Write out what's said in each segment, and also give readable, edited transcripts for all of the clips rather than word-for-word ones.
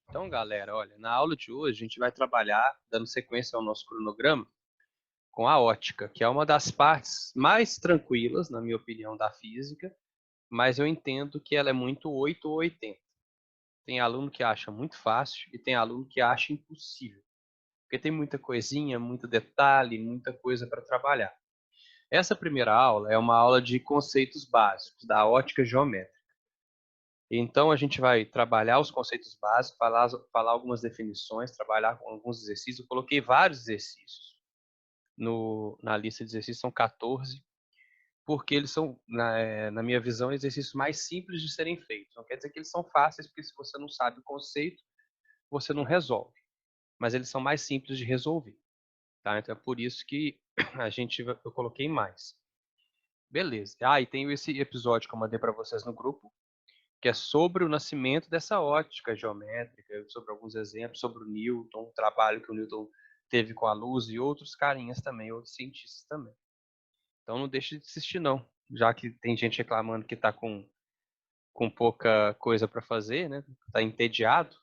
Então, galera, olha, na aula de hoje a gente vai trabalhar, dando sequência ao nosso cronograma, com a ótica, que é uma das partes mais tranquilas, na minha opinião, da física, mas eu entendo que ela é muito 8 ou 80. Tem aluno que acha muito fácil e tem aluno que acha impossível, porque tem muita coisinha, muito detalhe, muita coisa para trabalhar. Essa primeira aula é uma aula de conceitos básicos da ótica geométrica. Então, a gente vai trabalhar os conceitos básicos, falar algumas definições, trabalhar com alguns exercícios. Eu coloquei vários exercícios na lista de exercícios, são 14, porque eles são, na minha visão, exercícios mais simples de serem feitos. Não quer dizer que eles são fáceis, porque se você não sabe o conceito, você não resolve. Mas eles são mais simples de resolver. Tá? Então, é por isso que eu coloquei mais. Beleza. E tem esse episódio que eu mandei para vocês no grupo, que é sobre o nascimento dessa ótica geométrica, sobre alguns exemplos, sobre o Newton, o trabalho que o Newton teve com a luz e outros carinhas também, outros cientistas também. Então não deixe de assistir não, já que tem gente reclamando que está com pouca coisa para fazer, né? Está entediado,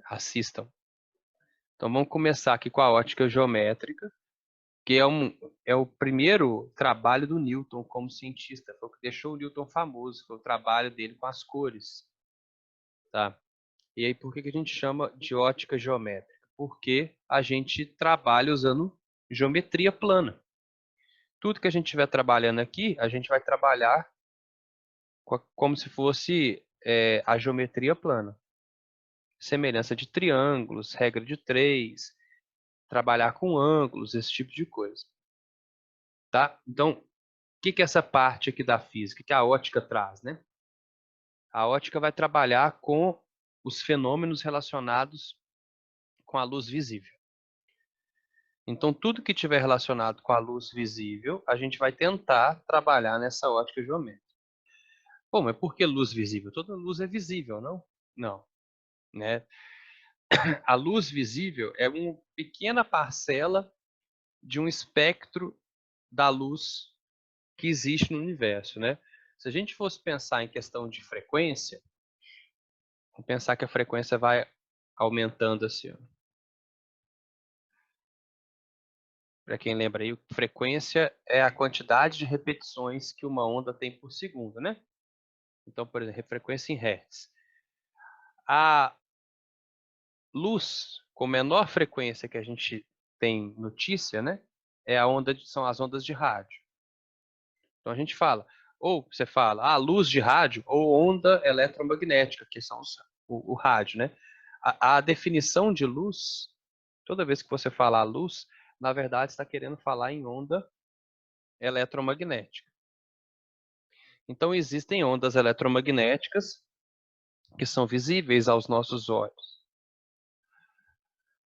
assistam. Então vamos começar aqui com a ótica geométrica, que é o primeiro trabalho do Newton como cientista, foi o que deixou o Newton famoso, foi o trabalho dele com as cores, tá? E aí, por que a gente chama de ótica geométrica? Porque a gente trabalha usando geometria plana. Tudo que a gente estiver trabalhando aqui, a gente vai trabalhar como se fosse a geometria plana. Semelhança de triângulos, regra de 3, trabalhar com ângulos, esse tipo de coisa. Tá? Então, o que é essa parte aqui da física que a ótica traz, né? A ótica vai trabalhar com os fenômenos relacionados com a luz visível. Então, tudo que tiver relacionado com a luz visível, a gente vai tentar trabalhar nessa ótica geométrica. Bom, mas por que luz visível? Toda luz é visível, não? Não, né? A luz visível é uma pequena parcela de um espectro da luz que existe no universo, né? Se a gente fosse pensar em questão de frequência, vamos pensar que a frequência vai aumentando assim, para quem lembra aí, frequência é a quantidade de repetições que uma onda tem por segundo, né? Então, por exemplo, frequência em hertz. A luz com menor frequência que a gente tem notícia, né? São as ondas de rádio. Então a gente fala, ou você fala, luz de rádio ou onda eletromagnética, que são o rádio, né? A definição de luz, toda vez que você falar luz, na verdade está querendo falar em onda eletromagnética. Então existem ondas eletromagnéticas que são visíveis aos nossos olhos.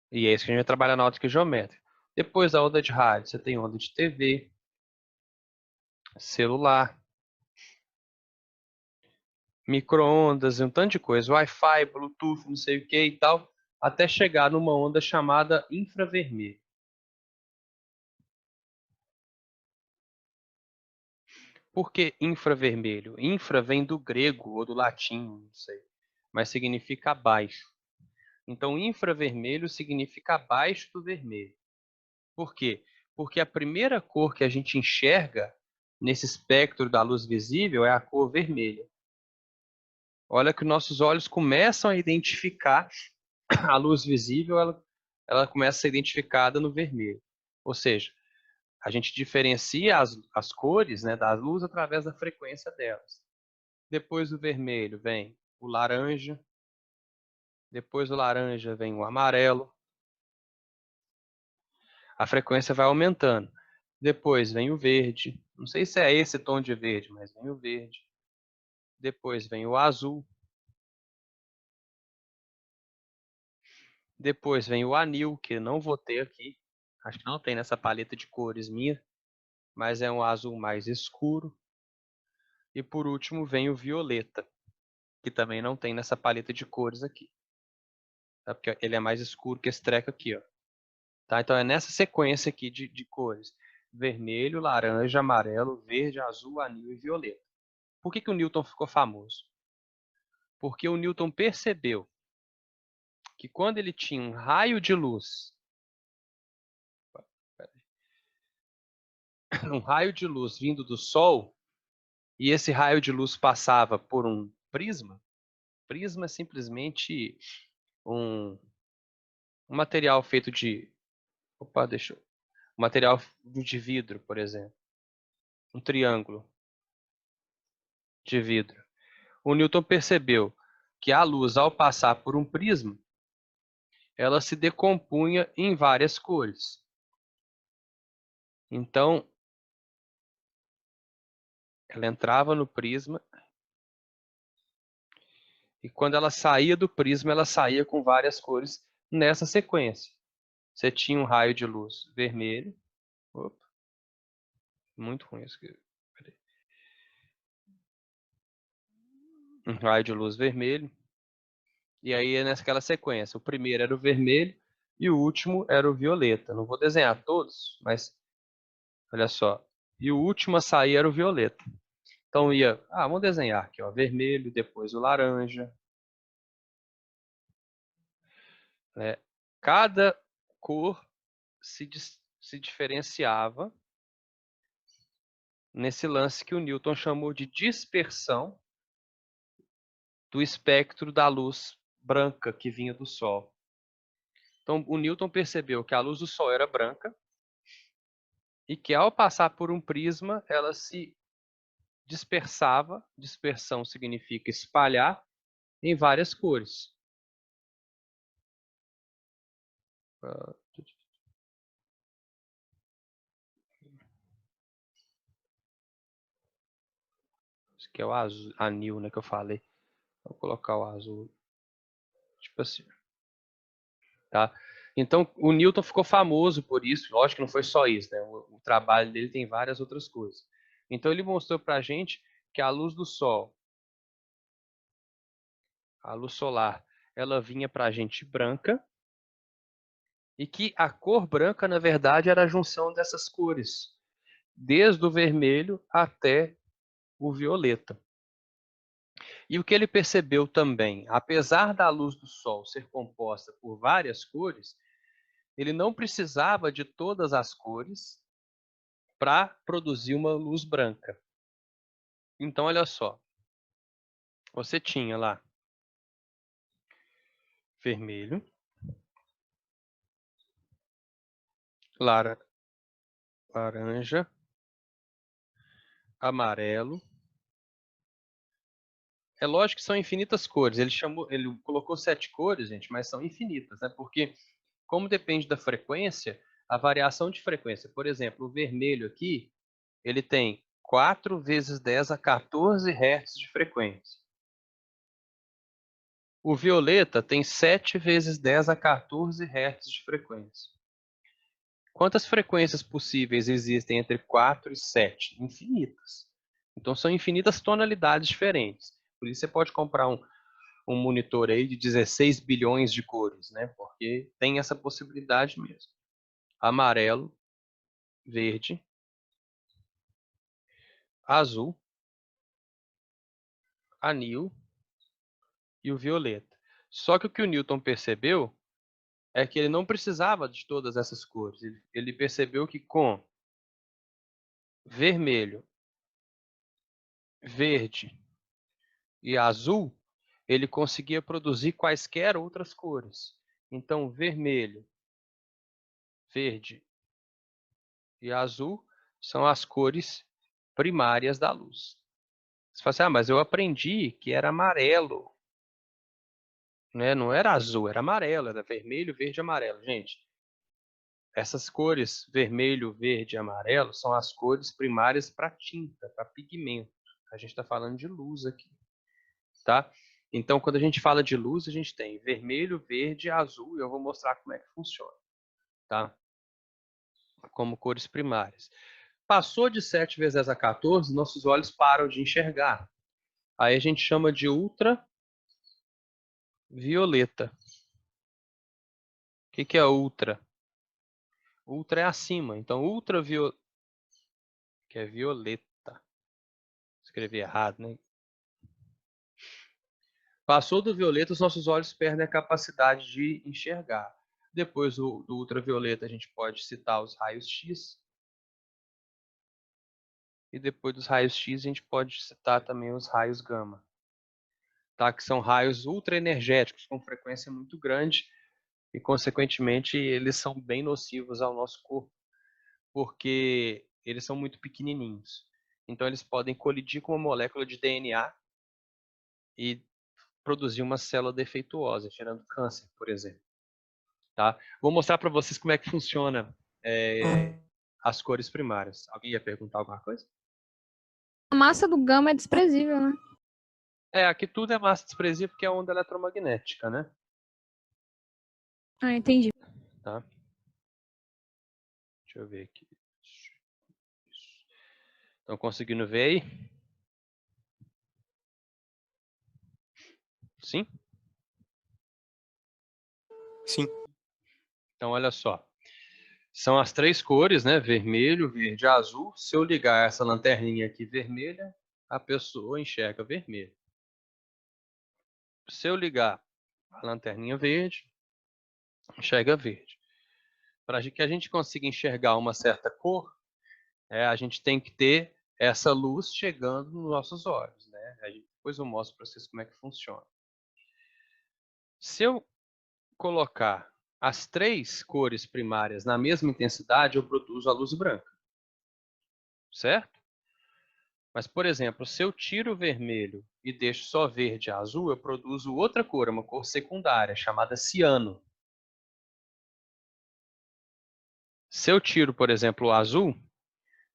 E é isso que a gente vai trabalhar na ótica geométrica. Depois da onda de rádio, você tem onda de TV, celular, micro-ondas, um tanto de coisa, Wi-Fi, Bluetooth, não sei o que e tal, até chegar numa onda chamada infravermelho. Por que infravermelho? Infra vem do grego ou do latim, não sei, mas significa abaixo. Então, infravermelho significa abaixo do vermelho. Por quê? Porque a primeira cor que a gente enxerga nesse espectro da luz visível é a cor vermelha. Olha que nossos olhos começam a identificar a luz visível, ela começa a ser identificada no vermelho. Ou seja, a gente diferencia as cores, né, da luz através da frequência delas. Depois do vermelho vem o laranja, depois do laranja vem o amarelo. A frequência vai aumentando. Depois vem o verde. Não sei se é esse tom de verde, mas vem o verde. Depois vem o azul. Depois vem o anil, que não vou ter aqui. Acho que não tem nessa paleta de cores minha, mas é um azul mais escuro. E por último vem o violeta, que também não tem nessa paleta de cores aqui. Tá? Porque ele é mais escuro que esse treco aqui, ó. Tá? Então é nessa sequência aqui de cores. vermelho, laranja, amarelo, verde, azul, anil e violeta. Por que o Newton ficou famoso? Porque o Newton percebeu que quando ele tinha um raio de luz, um raio de luz vindo do Sol, e esse raio de luz passava por um prisma, prisma é simplesmente um material feito de, um material de vidro, por exemplo, um triângulo de vidro. O Newton percebeu que a luz, ao passar por um prisma, ela se decompunha em várias cores. Então, ela entrava no prisma e quando ela saía do prisma, ela saía com várias cores nessa sequência. Você tinha um raio de luz vermelho. Opa, muito ruim isso aqui. Peraí. Um raio de luz vermelho. E aí é naquela sequência. O primeiro era o vermelho e o último era o violeta. Não vou desenhar todos, mas olha só. E o último a sair era o violeta. Então ia, vamos desenhar aqui, ó, vermelho, depois o laranja. Né? Cada cor se diferenciava nesse lance que o Newton chamou de dispersão do espectro da luz branca que vinha do Sol. Então, o Newton percebeu que a luz do Sol era branca e que, ao passar por um prisma, ela se dispersava. Dispersão significa espalhar em várias cores. Isso aqui é o azul, anil, né, que eu falei. Vou colocar o azul, tipo assim, tá? Então, o Newton ficou famoso por isso. Lógico que não foi só isso, né? O trabalho dele tem várias outras coisas. Então, ele mostrou para a gente que a luz do Sol, a luz solar, ela vinha para a gente branca e que a cor branca, na verdade, era a junção dessas cores, desde o vermelho até o violeta. E o que ele percebeu também, apesar da luz do Sol ser composta por várias cores, ele não precisava de todas as cores para produzir uma luz branca. Então, olha só, você tinha lá vermelho, laranja, amarelo. É lógico que são infinitas cores. Ele colocou 7 cores, gente, mas são infinitas, né? Porque como depende da frequência, a variação de frequência, por exemplo, o vermelho aqui, ele tem 4 vezes 10 a 14 Hz de frequência. O violeta tem 7 vezes 10 a 14 Hz de frequência. Quantas frequências possíveis existem entre 4 e 7? Infinitas. Então são infinitas tonalidades diferentes. Por isso você pode comprar um monitor aí de 16 bilhões de cores, né? Porque tem essa possibilidade mesmo. Amarelo, verde, azul, anil e o violeta. Só que o que o Newton percebeu é que ele não precisava de todas essas cores. Ele percebeu que com vermelho, verde e azul, ele conseguia produzir quaisquer outras cores. Então, vermelho, verde e azul são as cores primárias da luz. Você fala assim, mas eu aprendi que era amarelo, né? Não era azul, era amarelo, era vermelho, verde e amarelo. Gente, essas cores, vermelho, verde e amarelo, são as cores primárias para tinta, para pigmento. A gente está falando de luz aqui, tá? Então, quando a gente fala de luz, a gente tem vermelho, verde e azul, e eu vou mostrar como é que funciona, tá? Como cores primárias. Passou de 7 vezes 10 a 14, nossos olhos param de enxergar. Aí a gente chama de ultravioleta. O que é ultra? Ultra é acima. Então, que é violeta. Escrevi errado, né? Passou do violeta, os nossos olhos perdem a capacidade de enxergar. Depois do ultravioleta, a gente pode citar os raios X. E depois dos raios X, a gente pode citar também os raios gama, tá? Que são raios ultraenergéticos com frequência muito grande e, consequentemente, eles são bem nocivos ao nosso corpo, porque eles são muito pequenininhos. Então, eles podem colidir com uma molécula de DNA e produzir uma célula defeituosa, gerando câncer, por exemplo. Tá? Vou mostrar para vocês como é que funciona as cores primárias. Alguém ia perguntar alguma coisa? A massa do gama é desprezível, né? Aqui tudo é massa desprezível porque é onda eletromagnética, né? Ah, entendi. Tá? Deixa eu ver aqui. Estão conseguindo ver aí? Sim? Sim. Então, olha só. São as três cores, né? Vermelho, verde e azul. Se eu ligar essa lanterninha aqui vermelha, a pessoa enxerga vermelho. Se eu ligar a lanterninha verde, enxerga verde. Para que a gente consiga enxergar uma certa cor, a gente tem que ter essa luz chegando nos nossos olhos, né? Depois eu mostro para vocês como é que funciona. Se eu colocar as três cores primárias na mesma intensidade, eu produzo a luz branca, certo? Mas, por exemplo, se eu tiro o vermelho e deixo só verde e azul, eu produzo outra cor, uma cor secundária, chamada ciano. Se eu tiro, por exemplo, o azul,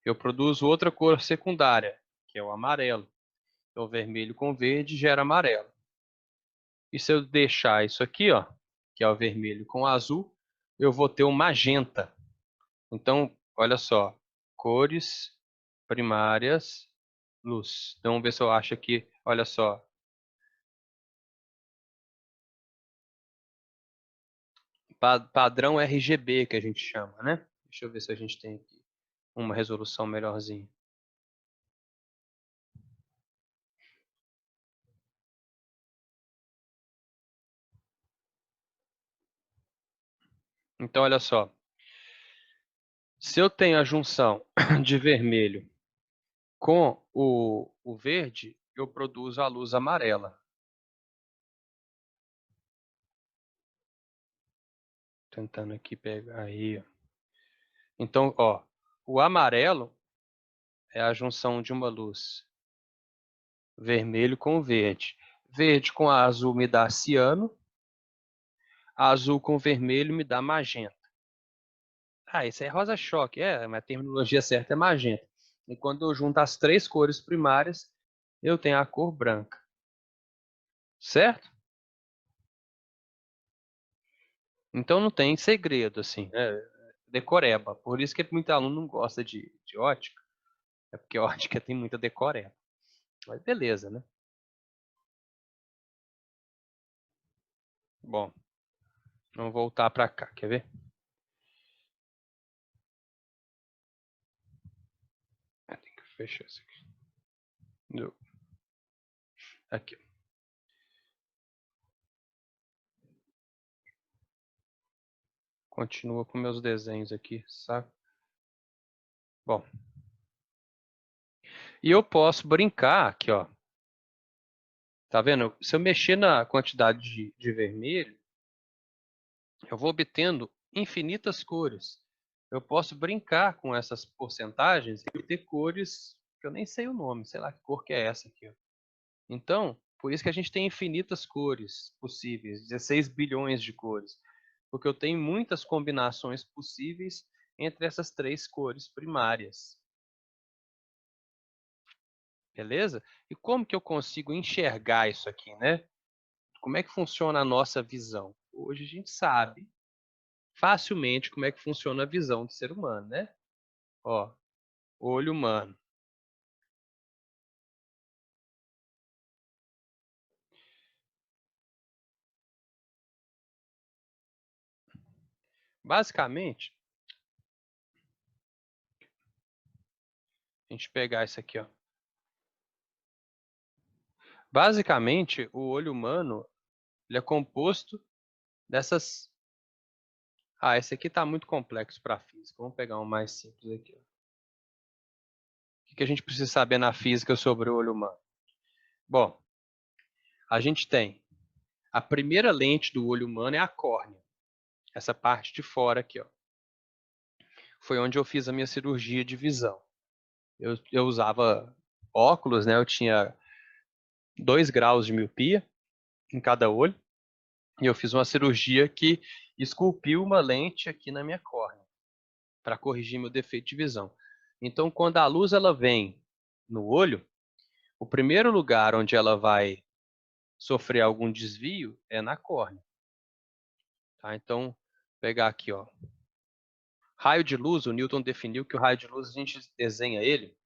eu produzo outra cor secundária, que é o amarelo. Então, vermelho com verde gera amarelo. E se eu deixar isso aqui, ó, que é o vermelho com azul, eu vou ter o magenta. Então, olha só, cores primárias, luz. Então, vamos ver se eu acho aqui, olha só. Padrão RGB que a gente chama, né? Deixa eu ver se a gente tem aqui uma resolução melhorzinha. Então, olha só. Se eu tenho a junção de vermelho com o verde, eu produzo a luz amarela. Tentando aqui pegar aí, ó. Então, ó, o amarelo é a junção de uma luz vermelho com verde. Verde com azul me dá ciano, azul com vermelho me dá magenta. Ah, isso é rosa-choque, mas a terminologia certa é magenta. E quando eu junto as três cores primárias, eu tenho a cor branca. Certo? Então não tem segredo, assim, decoreba. Por isso que muito aluno não gosta de ótica, é porque ótica tem muita decoreba. Mas beleza, né? Bom, vamos voltar para cá, quer ver? Tem que fechar isso aqui. Aqui. Continua com meus desenhos aqui, sabe? Bom. E eu posso brincar aqui, ó. Tá vendo? Se eu mexer na quantidade de vermelho, eu vou obtendo infinitas cores. Eu posso brincar com essas porcentagens e ter cores que eu nem sei o nome, sei lá que cor que é essa aqui, ó. Então, por isso que a gente tem infinitas cores possíveis, 16 bilhões de cores, porque eu tenho muitas combinações possíveis entre essas três cores primárias. Beleza? E como que eu consigo enxergar isso aqui, né? Como é que funciona a nossa visão? Hoje a gente sabe facilmente como é que funciona a visão do ser humano, né? Ó, olho humano. Basicamente, A gente pegar isso aqui, ó. Basicamente, o olho humano ele é composto dessas... Ah, esse aqui está muito complexo para física. Vamos pegar um mais simples aqui. Ó. O que a gente precisa saber na física sobre o olho humano? Bom, a gente tem a primeira lente do olho humano é a córnea. Essa parte de fora aqui, ó. Foi onde eu fiz a minha cirurgia de visão. Eu usava óculos, né? Eu tinha 2 graus de miopia em cada olho. E eu fiz uma cirurgia que esculpiu uma lente aqui na minha córnea para corrigir meu defeito de visão. Então, quando a luz ela vem no olho, o primeiro lugar onde ela vai sofrer algum desvio é na córnea. Tá? Então, pegar aqui, ó. Raio de luz, o Newton definiu que o raio de luz a gente desenha ele.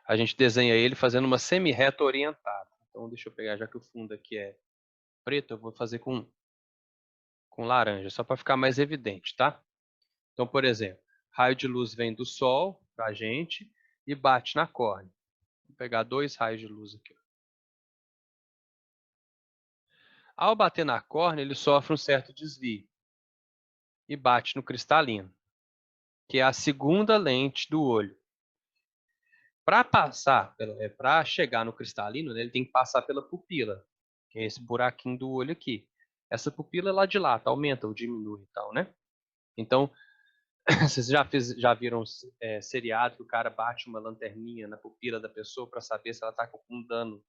A gente desenha ele fazendo uma semi-reta orientada. Então, deixa eu pegar, já que o fundo aqui é preto, eu vou fazer com laranja, só para ficar mais evidente, tá? Então, por exemplo, raio de luz vem do Sol para a gente e bate na córnea. Vou pegar 2 raios de luz aqui. Ao bater na córnea, ele sofre um certo desvio e bate no cristalino, que é a segunda lente do olho. Para chegar no cristalino, né, ele tem que passar pela pupila, que é esse buraquinho do olho aqui. Essa pupila lá dilata, aumenta ou diminui e tal, né? Então, vocês já viram seriado que o cara bate uma lanterninha na pupila da pessoa para saber se ela está com um dano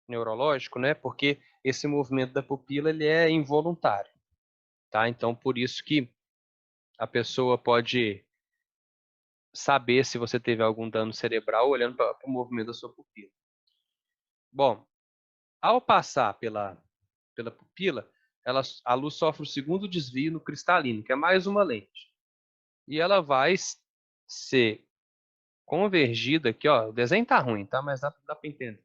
neurológico, né? Porque esse movimento da pupila ele é involuntário, tá? Então, por isso que a pessoa pode saber se você teve algum dano cerebral olhando para o movimento da sua pupila. Bom, ao passar pela pupila, a luz sofre o segundo desvio no cristalino, que é mais uma lente. E ela vai ser convergida aqui, ó. O desenho tá ruim, tá? Mas dá para entender.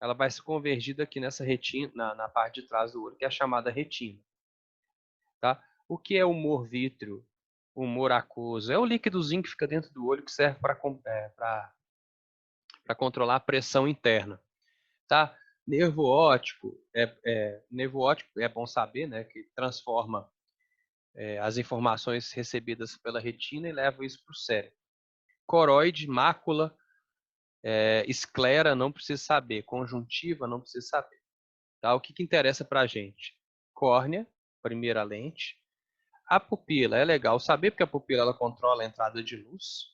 Ela vai ser convergida aqui nessa retina, na parte de trás do olho, que é a chamada retina. Tá? O que é humor vítreo? Humor aquoso? É o líquidozinho que fica dentro do olho que serve para controlar a pressão interna. Tá? Nervo óptico é bom saber, né? Que transforma as informações recebidas pela retina e leva isso para o cérebro. Coroide, mácula, esclera, não precisa saber. Conjuntiva, não precisa saber. Tá? O que interessa para a gente? Córnea, primeira lente. A pupila é legal saber, porque a pupila ela controla a entrada de luz.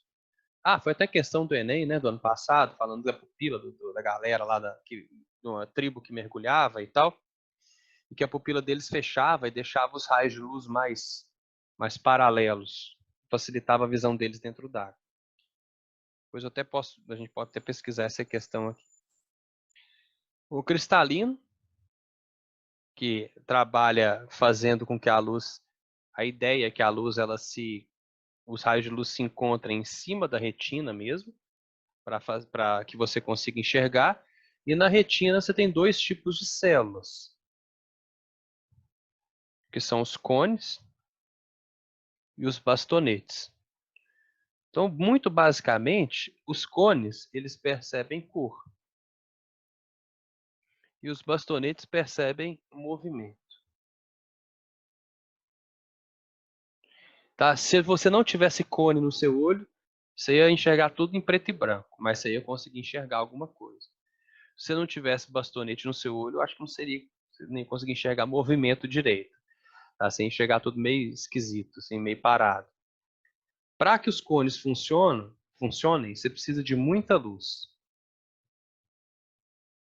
Ah, foi até questão do Enem, né, do ano passado, falando da pupila da galera lá de uma tribo que mergulhava e tal. E que a pupila deles fechava e deixava os raios de luz mais paralelos. Facilitava a visão deles dentro d'água. Depois a gente pode até pesquisar essa questão aqui. O cristalino, que trabalha fazendo com que a ideia é que a luz, os raios de luz se encontrem em cima da retina mesmo, para que você consiga enxergar. E na retina você tem 2 tipos de células, que são os cones e os bastonetes. Então, muito basicamente, os cones, eles percebem cor. E os bastonetes percebem movimento. Tá? Se você não tivesse cone no seu olho, você ia enxergar tudo em preto e branco, mas você ia conseguir enxergar alguma coisa. Se você não tivesse bastonete no seu olho, eu acho que não seria, você nem conseguir enxergar movimento direito. Tá? Você ia enxergar tudo meio esquisito, assim, meio parado. Para que os cones funcionem, você precisa de muita luz.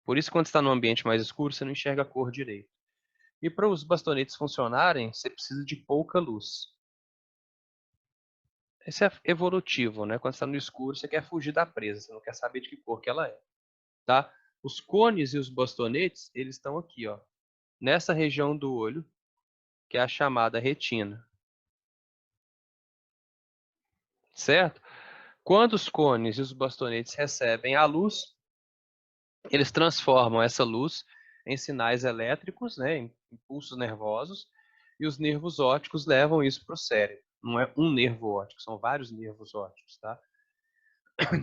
Por isso, quando está num ambiente mais escuro, você não enxerga a cor direito. E para os bastonetes funcionarem, você precisa de pouca luz. Esse é evolutivo, né? Quando está no escuro, você quer fugir da presa, você não quer saber de que cor que ela é, tá? Os cones e os bastonetes, eles estão aqui, ó, nessa região do olho, que é a chamada retina. Certo? Quando os cones e os bastonetes recebem a luz, eles transformam essa luz em sinais elétricos, né, em impulsos nervosos, e os nervos ópticos levam isso para o cérebro. Não é um nervo óptico, são vários nervos ópticos, tá?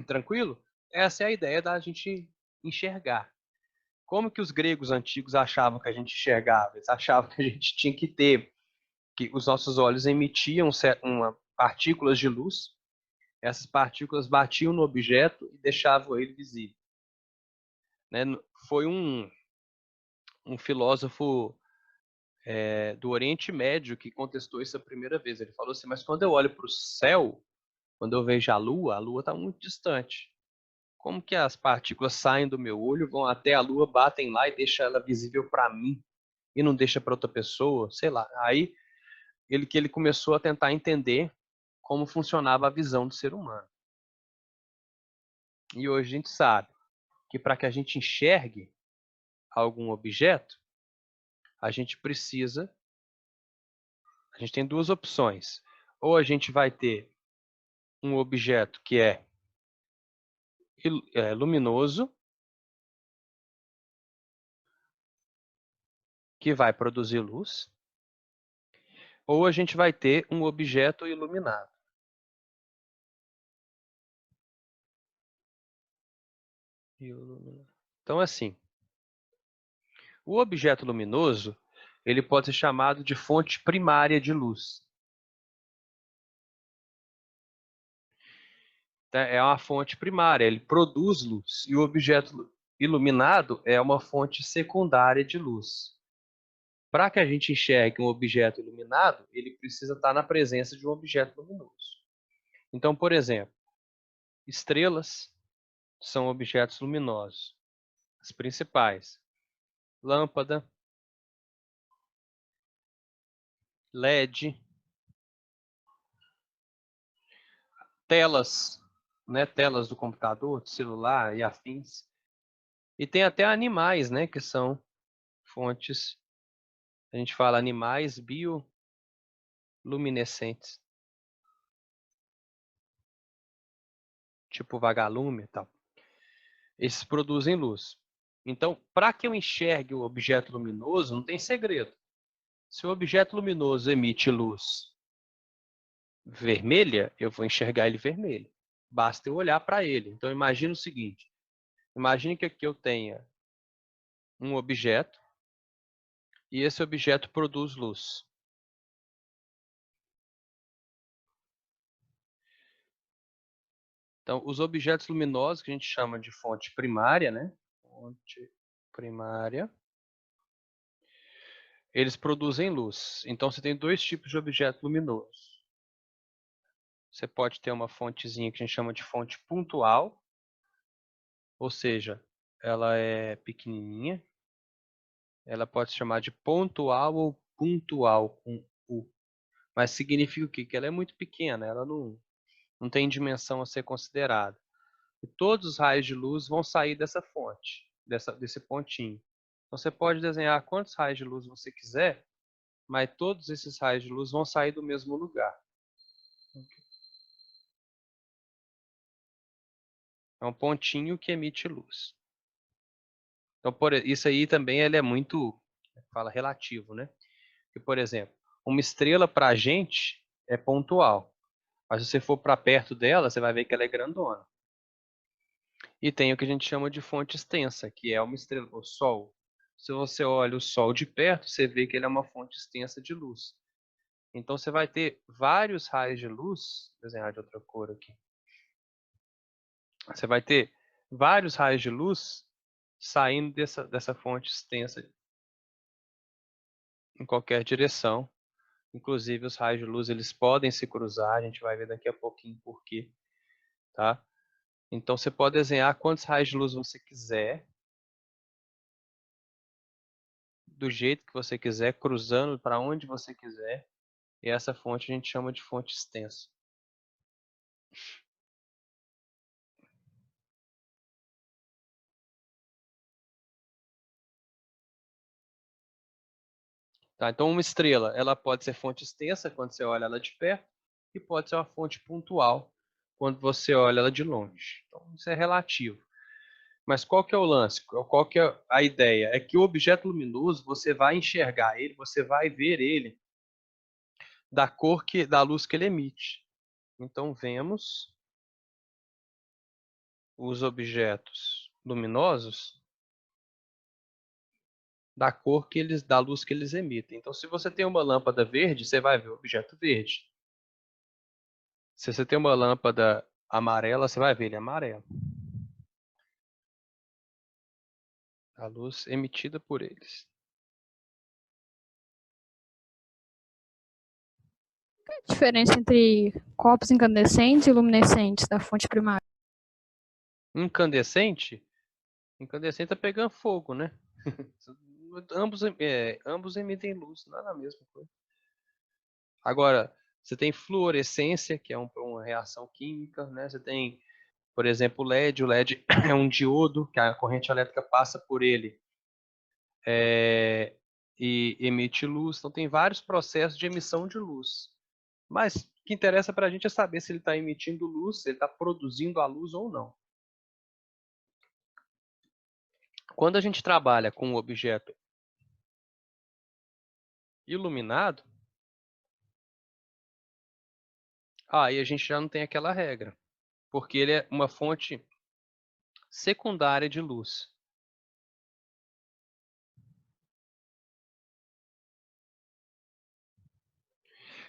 Tranquilo? Essa é a ideia da gente enxergar. Como que os gregos antigos achavam que a gente enxergava? Eles achavam que a gente tinha que ter, que os nossos olhos emitiam partículas de luz, essas partículas batiam no objeto e deixavam ele visível. Né? Foi um filósofo do Oriente Médio que contestou isso a primeira vez. Ele falou assim, mas quando eu olho para o céu, quando eu vejo a Lua está muito distante. Como que as partículas saem do meu olho, vão até a Lua, batem lá e deixam ela visível para mim e não deixa para outra pessoa? Sei lá. Aí ele começou a tentar entender como funcionava a visão do ser humano. E hoje a gente sabe que para que a gente enxergue algum objeto, a gente tem duas opções. Ou a gente vai ter um objeto que é luminoso, que vai produzir luz, ou a gente vai ter um objeto iluminado. Então, assim, o objeto luminoso, ele pode ser chamado de fonte primária de luz. É uma fonte primária, ele produz luz. E o objeto iluminado é uma fonte secundária de luz. Para que a gente enxergue um objeto iluminado, ele precisa estar na presença de um objeto luminoso. Então, por exemplo, estrelas são objetos luminosos. As principais: lâmpada, LED, telas, né, telas do computador, do celular e afins. E tem até animais, né, que são fontes. A gente fala animais bioluminescentes, tipo vagalume e tal. Esses produzem luz. Então, para que eu enxergue o objeto luminoso, não tem segredo. Se o objeto luminoso emite luz vermelha, eu vou enxergar ele vermelho. Basta eu olhar para ele. Então, imagine o seguinte. Imagine que aqui eu tenha um objeto e esse objeto produz luz. Então, os objetos luminosos, que a gente chama de fonte primária, né? Fonte primária. Eles produzem luz. Então, você tem dois tipos de objeto luminoso. Você pode ter uma fontezinha que a gente chama de fonte pontual, ou seja, ela é pequenininha. Ela pode se chamar de pontual ou puntual, com U. Mas significa o quê? Que ela é muito pequena, ela não tem dimensão a ser considerada. E todos os raios de luz vão sair dessa fonte, desse pontinho. Então, você pode desenhar quantos raios de luz você quiser, mas todos esses raios de luz vão sair do mesmo lugar. É um pontinho que emite luz. Então, isso aí também ele é muito, fala relativo, né? Porque, por exemplo, uma estrela para a gente é pontual, mas se você for para perto dela, você vai ver que ela é grandona. E tem o que a gente chama de fonte extensa, que é uma estrela, o Sol. Se você olha o Sol de perto, você vê que ele é uma fonte extensa de luz. Então, você vai ter vários raios de luz, vou desenhar de outra cor aqui. Você vai ter vários raios de luz saindo dessa fonte extensa em qualquer direção. Inclusive, os raios de luz eles podem se cruzar, a gente vai ver daqui a pouquinho por quê, tá? Então, você pode desenhar quantos raios de luz você quiser, do jeito que você quiser, cruzando para onde você quiser. E essa fonte a gente chama de fonte extensa. Tá? Então, uma estrela ela pode ser fonte extensa quando você olha ela de perto e pode ser uma fonte pontual quando você olha ela de longe. Então, isso é relativo. Mas qual que é o lance? Qual que é a ideia? É que o objeto luminoso, você vai enxergar ele, você vai ver ele da luz que ele emite. Então, vemos os objetos luminosos da luz que eles emitem. Então, se você tem uma lâmpada verde, você vai ver o objeto verde. Se você tem uma lâmpada amarela, você vai ver ele amarelo. A luz emitida por eles. Qual é a diferença entre corpos incandescentes e luminescentes da fonte primária? Incandescente? Incandescente tá pegando fogo, né? Ambos emitem luz, não é a mesma coisa. Agora, você tem fluorescência, que é uma reação química, né? Você tem, por exemplo, o LED. O LED é um diodo, que a corrente elétrica passa por ele e emite luz. Então, tem vários processos de emissão de luz. Mas o que interessa para a gente é saber se ele está emitindo luz, se ele está produzindo a luz ou não. Quando a gente trabalha com um objeto iluminado, aí a gente já não tem aquela regra, porque ele é uma fonte secundária de luz.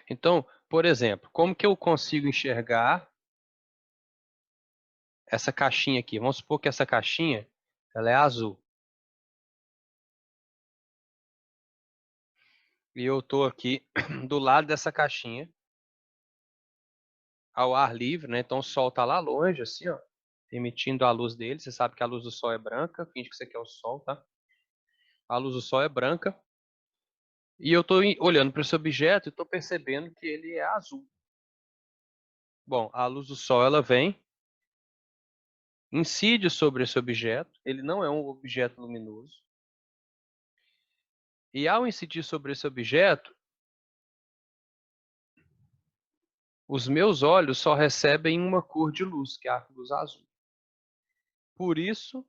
Então, por exemplo, como que eu consigo enxergar essa caixinha aqui? Vamos supor que essa caixinha ela é azul. E eu estou aqui do lado dessa caixinha, ao ar livre, né? Então o sol está lá longe, assim, ó, emitindo a luz dele. Você sabe que a luz do sol é branca, finge que isso aqui é o sol, tá? A luz do sol é branca. E eu estou olhando para esse objeto e estou percebendo que ele é azul. Bom, a luz do sol ela vem, incide sobre esse objeto. Ele não é um objeto luminoso. E ao incidir sobre esse objeto, os meus olhos só recebem uma cor de luz, que é a luz azul. Por isso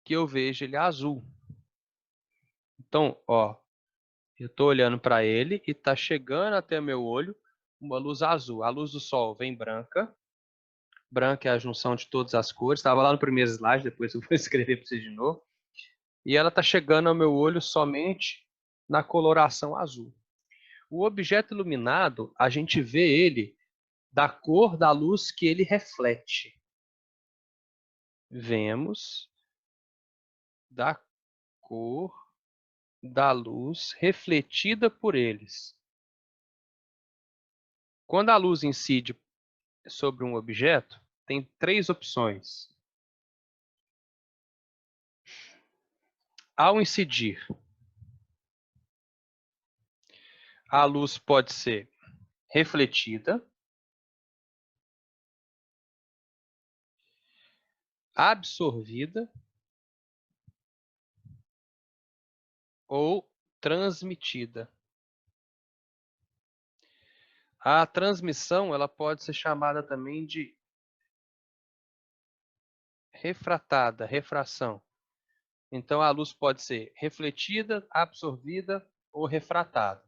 que eu vejo ele azul. Então, ó, eu estou olhando para ele e está chegando até meu olho uma luz azul. A luz do sol vem branca. Branca é a junção de todas as cores. Estava lá no primeiro slide, depois eu vou escrever para vocês de novo. E ela está chegando ao meu olho somente na coloração azul. O objeto iluminado, a gente vê ele da cor da luz que ele reflete. Vemos da cor da luz refletida por eles. Quando a luz incide sobre um objeto, tem três opções. Ao incidir, a luz pode ser refletida, absorvida ou transmitida. A transmissão ela pode ser chamada também de refratada, refração. Então, a luz pode ser refletida, absorvida ou refratada.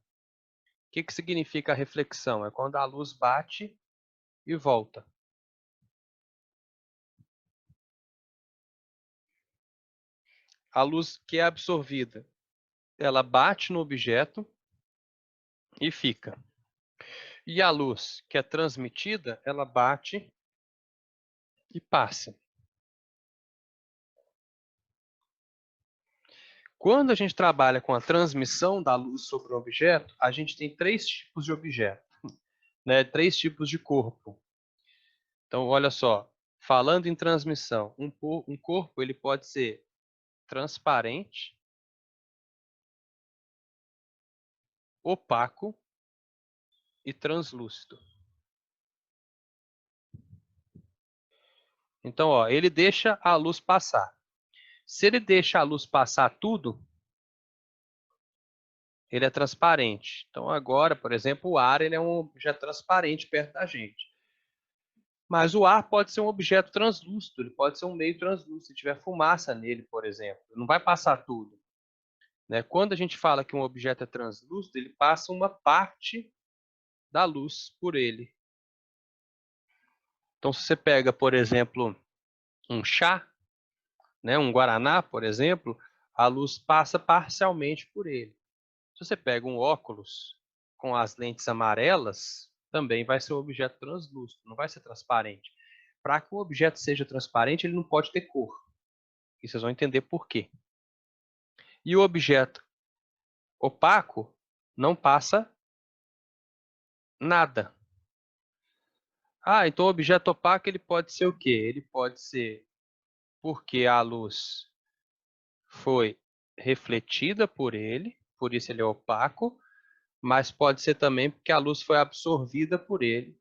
O que significa a reflexão? É quando a luz bate e volta. A luz que é absorvida, ela bate no objeto e fica. E a luz que é transmitida, ela bate e passa. Quando a gente trabalha com a transmissão da luz sobre o objeto, a gente tem três tipos de objeto, né? Três tipos de corpo. Então, olha só, falando em transmissão, um corpo ele pode ser transparente, opaco e translúcido. Então, ó, ele deixa a luz passar. Se ele deixa a luz passar tudo, ele é transparente. Então, agora, por exemplo, o ar ele é um objeto transparente perto da gente. Mas o ar pode ser um objeto translúcido, ele pode ser um meio translúcido, se tiver fumaça nele, por exemplo. Não vai passar tudo, né? Quando a gente fala que um objeto é translúcido, ele passa uma parte da luz por ele. Então, se você pega, por exemplo, um chá, né, um guaraná, por exemplo, a luz passa parcialmente por ele. Se você pega um óculos com as lentes amarelas, também vai ser um objeto translúcido, não vai ser transparente. Para que o objeto seja transparente, ele não pode ter cor. E vocês vão entender por quê. E o objeto opaco não passa nada. Ah, então o objeto opaco ele pode ser o quê? Ele pode ser porque a luz foi refletida por ele, por isso ele é opaco, mas pode ser também porque a luz foi absorvida por ele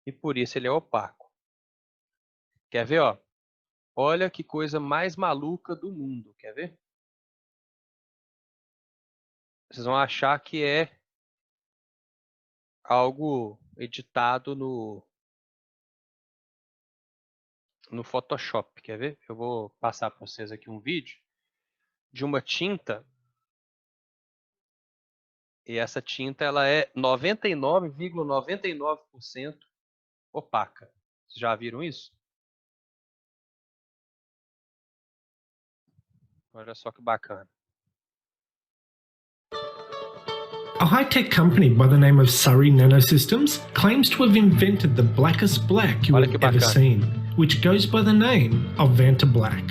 e por isso ele é opaco. Quer ver, ó? Olha que coisa mais maluca do mundo, quer ver? Vocês vão achar que é algo editado no Photoshop, quer ver? Eu vou passar para vocês aqui um vídeo de uma tinta, e essa tinta ela é 99,99% opaca. Vocês já viram isso? Olha só que bacana. A high-tech company by the name of Surrey Nanosystems claims to have invented the blackest black you Olha have que ever bacana. seen, which goes by the name of Vantablack.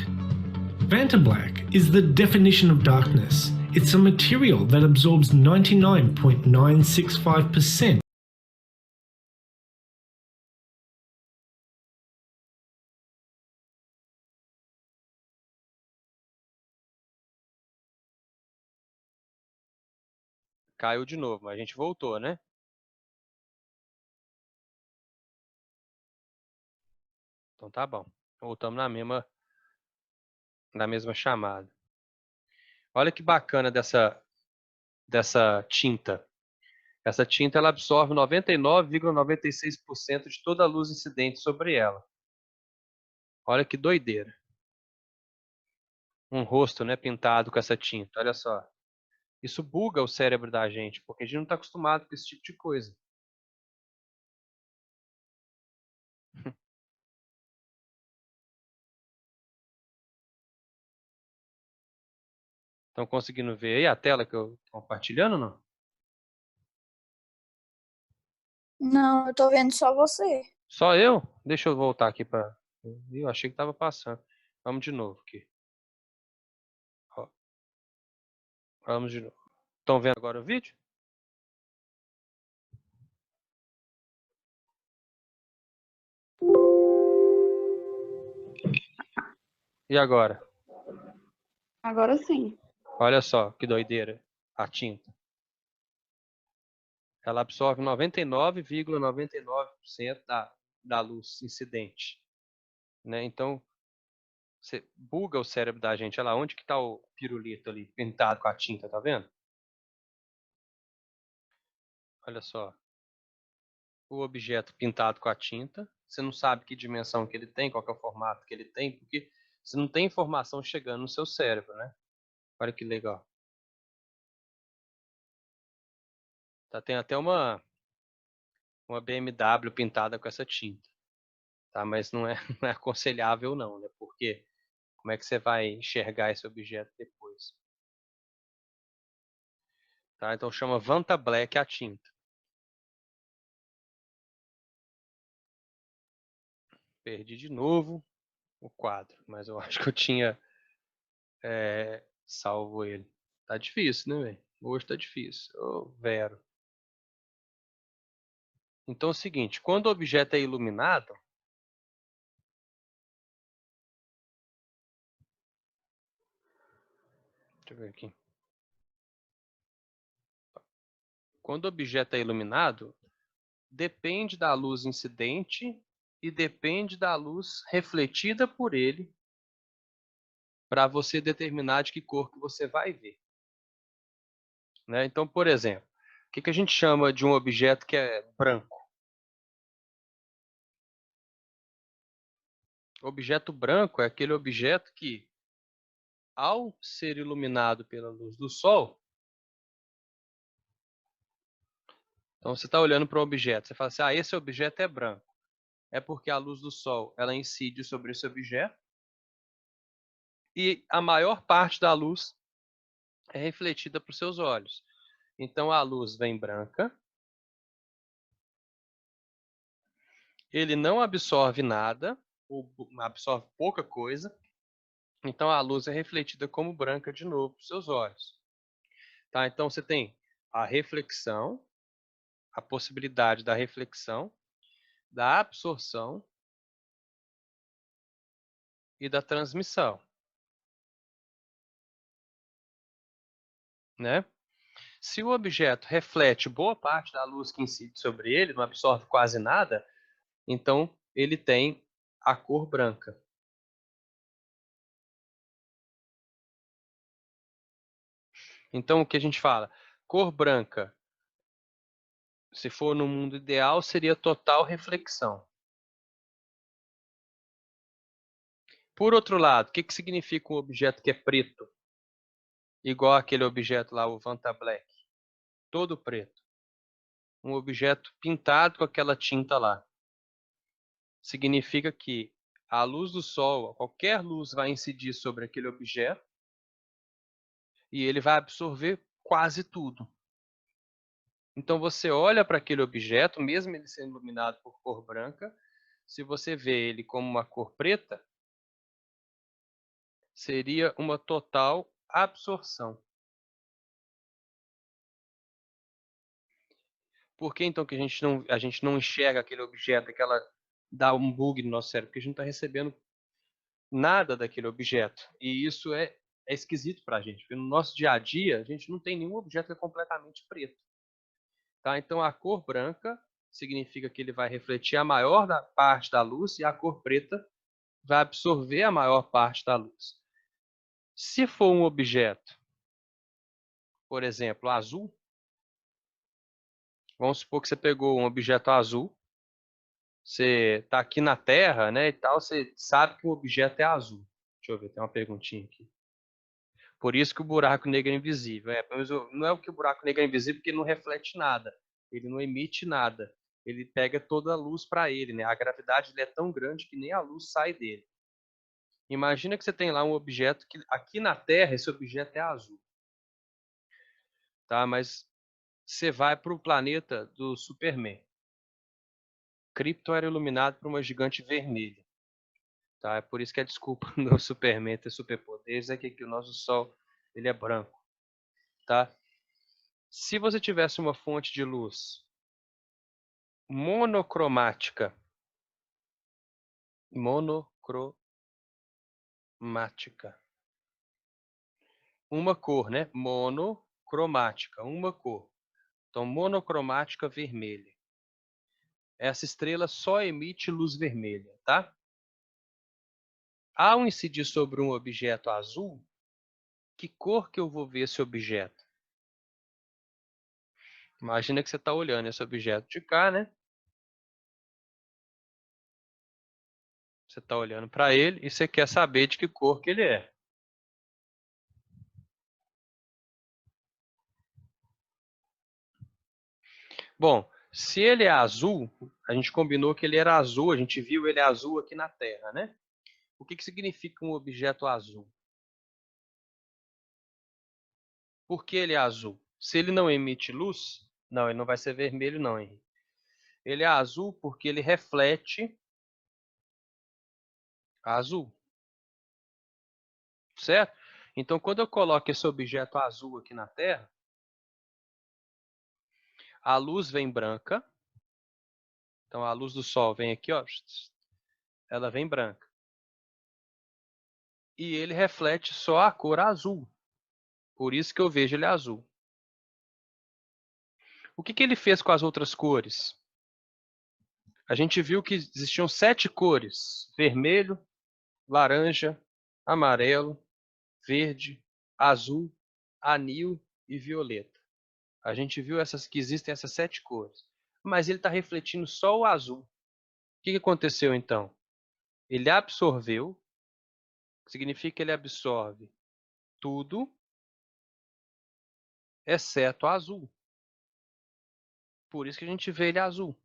Vantablack is the definition of darkness. It's a material that absorbs 99.965%. Caiu de novo, mas a gente voltou, né? Então tá bom. Voltamos na mesma chamada. Olha que bacana dessa tinta. Essa tinta ela absorve 99,96% de toda a luz incidente sobre ela. Olha que doideira. Um rosto, né, pintado com essa tinta. Olha só. Isso buga o cérebro da gente, porque a gente não está acostumado com esse tipo de coisa. Estão conseguindo ver aí a tela que eu estou compartilhando ou não? Não, eu tô vendo só você. Só eu? Deixa eu voltar aqui para... Eu achei que estava passando. Vamos de novo aqui. Ó. Vamos de novo. Estão vendo agora o vídeo? E agora? Agora sim. Olha só que doideira a tinta. Ela absorve 99,99% da luz incidente, né? Então, você buga o cérebro da gente. Olha lá, onde que está o pirulito ali, pintado com a tinta, tá vendo? Olha só. O objeto pintado com a tinta. Você não sabe que dimensão que ele tem, qual que é o formato que ele tem, porque você não tem informação chegando no seu cérebro, né? Olha que legal. Tem até uma BMW pintada com essa tinta, tá? Mas não é, não é aconselhável não, né? Porque como é que você vai enxergar esse objeto depois? Tá? Então chama Vantablack a tinta. Perdi de novo o quadro, mas eu acho que eu tinha salvo ele. Tá difícil, né, velho? Hoje tá difícil. Ô, Vero. Então é o seguinte, quando o objeto é iluminado, deixa eu ver aqui. Quando o objeto é iluminado, depende da luz incidente e depende da luz refletida por ele para você determinar de que cor que você vai ver, né? Então, por exemplo, o que a gente chama de um objeto que é branco? O objeto branco é aquele objeto que, ao ser iluminado pela luz do sol, Então você está olhando para um objeto, você fala assim, esse objeto é branco. É porque a luz do sol ela incide sobre esse objeto e a maior parte da luz é refletida para os seus olhos. Então a luz vem branca, ele não absorve nada, ou absorve pouca coisa, então a luz é refletida como branca de novo para os seus olhos. Tá? Então você tem a reflexão, a possibilidade da reflexão, da absorção e da transmissão, né? Se o objeto reflete boa parte da luz que incide sobre ele, não absorve quase nada, então ele tem a cor branca. Então o que a gente fala? Cor branca, se for no mundo ideal, seria total reflexão. Por outro lado, o que significa um objeto que é preto? Igual aquele objeto lá, o Vanta Black. Todo preto. Um objeto pintado com aquela tinta lá. Significa que a luz do sol, qualquer luz vai incidir sobre aquele objeto e ele vai absorver quase tudo. Então você olha para aquele objeto, mesmo ele sendo iluminado por cor branca, se você vê ele como uma cor preta, seria uma total absorção. Por que então que a gente não enxerga aquele objeto, dá um bug no nosso cérebro? Porque a gente não está recebendo nada daquele objeto. E isso é esquisito para a gente, porque no nosso dia a dia, a gente não tem nenhum objeto que é completamente preto. Tá? Então, a cor branca significa que ele vai refletir a maior parte da luz e a cor preta vai absorver a maior parte da luz. Se for um objeto, por exemplo, azul, vamos supor que você pegou um objeto azul, você está aqui na Terra, né, e tal, você sabe que o objeto é azul. Deixa eu ver, tem uma perguntinha aqui. Por isso que o buraco negro é invisível. Mas não é que o buraco negro é invisível porque ele não reflete nada. Ele não emite nada. Ele pega toda a luz para ele, né? A gravidade dele é tão grande que nem a luz sai dele. Imagina que você tem lá um objeto que aqui na Terra esse objeto é azul. Tá? Mas você vai para o planeta do Superman. Krypton era iluminado por uma gigante vermelha. Tá? É por isso que a desculpa do Superman ter superpoderes é que o nosso Sol ele é branco. Tá? Se você tivesse uma fonte de luz monocromática, uma cor, né? Monocromática, uma cor. Então, monocromática vermelha. Essa estrela só emite luz vermelha, tá? Ao incidir sobre um objeto azul, que cor que eu vou ver esse objeto? Imagina que você está olhando esse objeto de cá, né? Você está olhando para ele e você quer saber de que cor que ele é. Bom, se ele é azul, a gente combinou que ele era azul, a gente viu ele azul aqui na Terra, né? O que significa um objeto azul? Por que ele é azul? Se ele não emite luz, não, ele não vai ser vermelho não, Henrique. Ele é azul porque ele reflete azul, certo? Então, quando eu coloco esse objeto azul aqui na Terra, a luz vem branca. Então, a luz do Sol vem aqui, ó, ela vem branca. E ele reflete só a cor azul. Por isso que eu vejo ele azul. O que ele fez com as outras cores? A gente viu que existiam 7 cores: vermelho, laranja, amarelo, verde, azul, anil e violeta. A gente viu que existem essas 7 cores. Mas ele está refletindo só o azul. O que aconteceu então? Ele absorveu, significa que ele absorve tudo, exceto o azul. Por isso que a gente vê ele azul.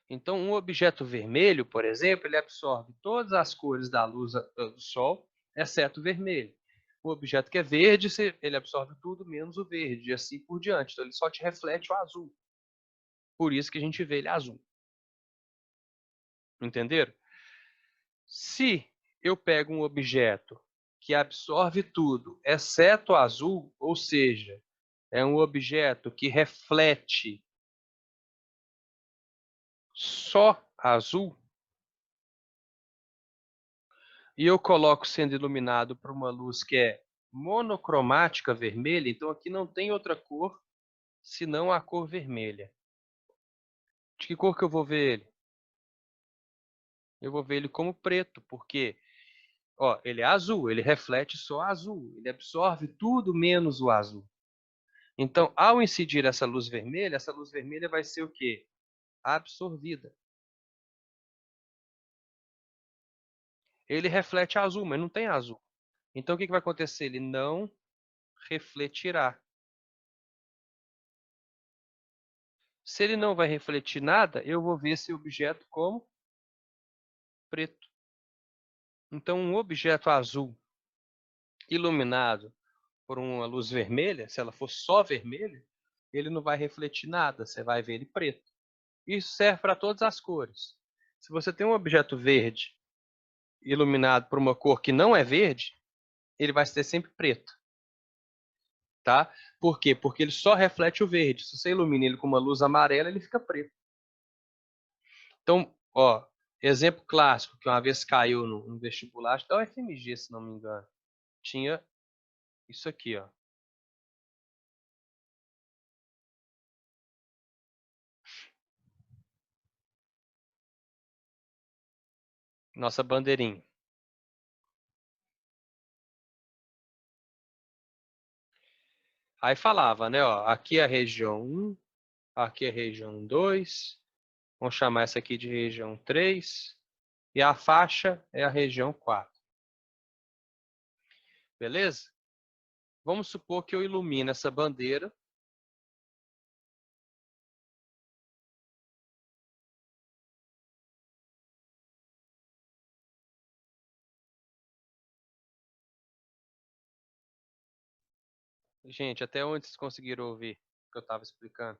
Então, um objeto vermelho, por exemplo, ele absorve todas as cores da luz do Sol, exceto o vermelho. O objeto que é verde, ele absorve tudo menos o verde, e assim por diante. Então, ele só te reflete o azul. Por isso que a gente vê ele azul. Entenderam? Se eu pego um objeto que absorve tudo, exceto o azul, ou seja, é um objeto que reflete só azul, e eu coloco sendo iluminado por uma luz que é monocromática vermelha, então aqui não tem outra cor senão a cor vermelha. De que cor que eu vou ver ele? Eu vou ver ele como preto, porque ó, ele é azul, ele reflete só azul, ele absorve tudo menos o azul. Então, ao incidir essa luz vermelha vai ser o quê? Absorvida. Ele reflete azul, mas não tem azul. Então, o que vai acontecer? Ele não refletirá. Se ele não vai refletir nada, eu vou ver esse objeto como preto. Então, um objeto azul iluminado por uma luz vermelha, se ela for só vermelha, ele não vai refletir nada, você vai ver ele preto. Isso serve para todas as cores. Se você tem um objeto verde iluminado por uma cor que não é verde, ele vai ser sempre preto. Tá? Por quê? Porque ele só reflete o verde. Se você ilumina ele com uma luz amarela, ele fica preto. Então, ó, exemplo clássico que uma vez caiu no vestibular, acho que da UFMG, se não me engano. Tinha isso aqui, ó. Nossa bandeirinha. Aí falava, né, ó, aqui é a região 1, aqui é a região 2, vamos chamar essa aqui de região 3, e a faixa é a região 4. Beleza? Vamos supor que eu ilumino essa bandeira. Gente, até onde vocês conseguiram ouvir o que eu estava explicando?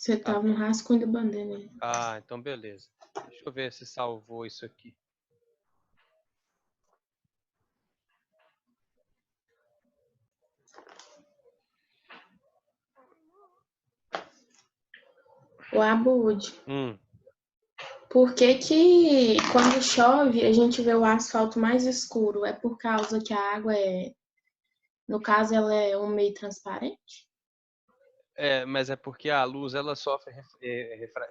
Você Tá. tava no rascunho da bandeira. Ah, então beleza. Deixa eu ver se salvou isso aqui. O Abud, Hum. por que que quando chove a gente vê o asfalto mais escuro? É por causa que a água é, no caso, ela é um meio transparente? É, mas é porque a luz ela sofre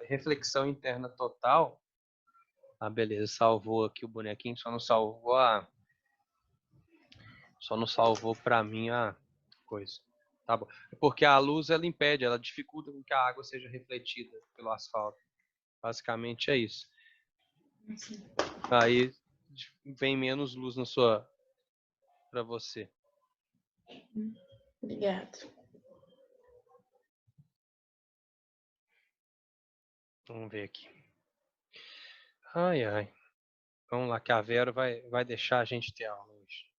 reflexão interna total. Ah, beleza, salvou aqui o bonequinho, só não salvou para mim a coisa. Tá bom. É porque a luz ela impede, ela dificulta com que a água seja refletida pelo asfalto. Basicamente é isso. Aí vem menos luz na sua para você. Obrigada. Vamos ver aqui. Ai, ai. Vamos lá, que a Vera vai deixar a gente ter aula hoje.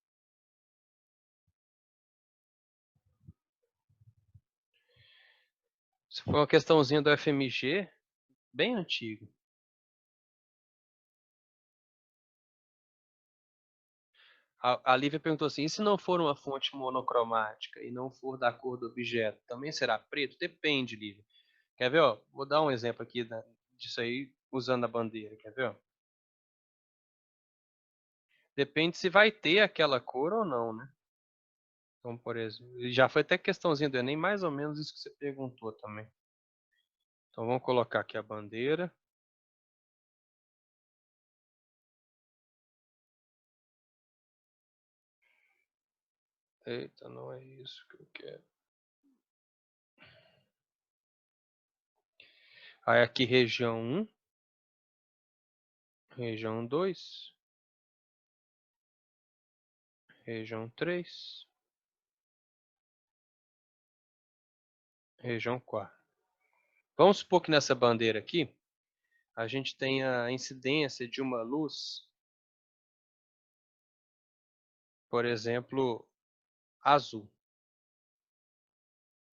Isso foi uma questãozinha do FMG, bem antiga. A Lívia perguntou assim, e se não for uma fonte monocromática e não for da cor do objeto, também será preto? Depende, Lívia. Quer ver? Ó? Vou dar um exemplo aqui disso aí usando a bandeira. Quer ver? Ó? Depende se vai ter aquela cor ou não, né? Então, por exemplo, já foi até questãozinha do Enem, mais ou menos isso que você perguntou também. Então, vamos colocar aqui a bandeira. Eita, não é isso que eu quero. Aí aqui região 1, região 2, região 3, região 4. Vamos supor que nessa bandeira aqui, a gente tem a incidência de uma luz, por exemplo, azul.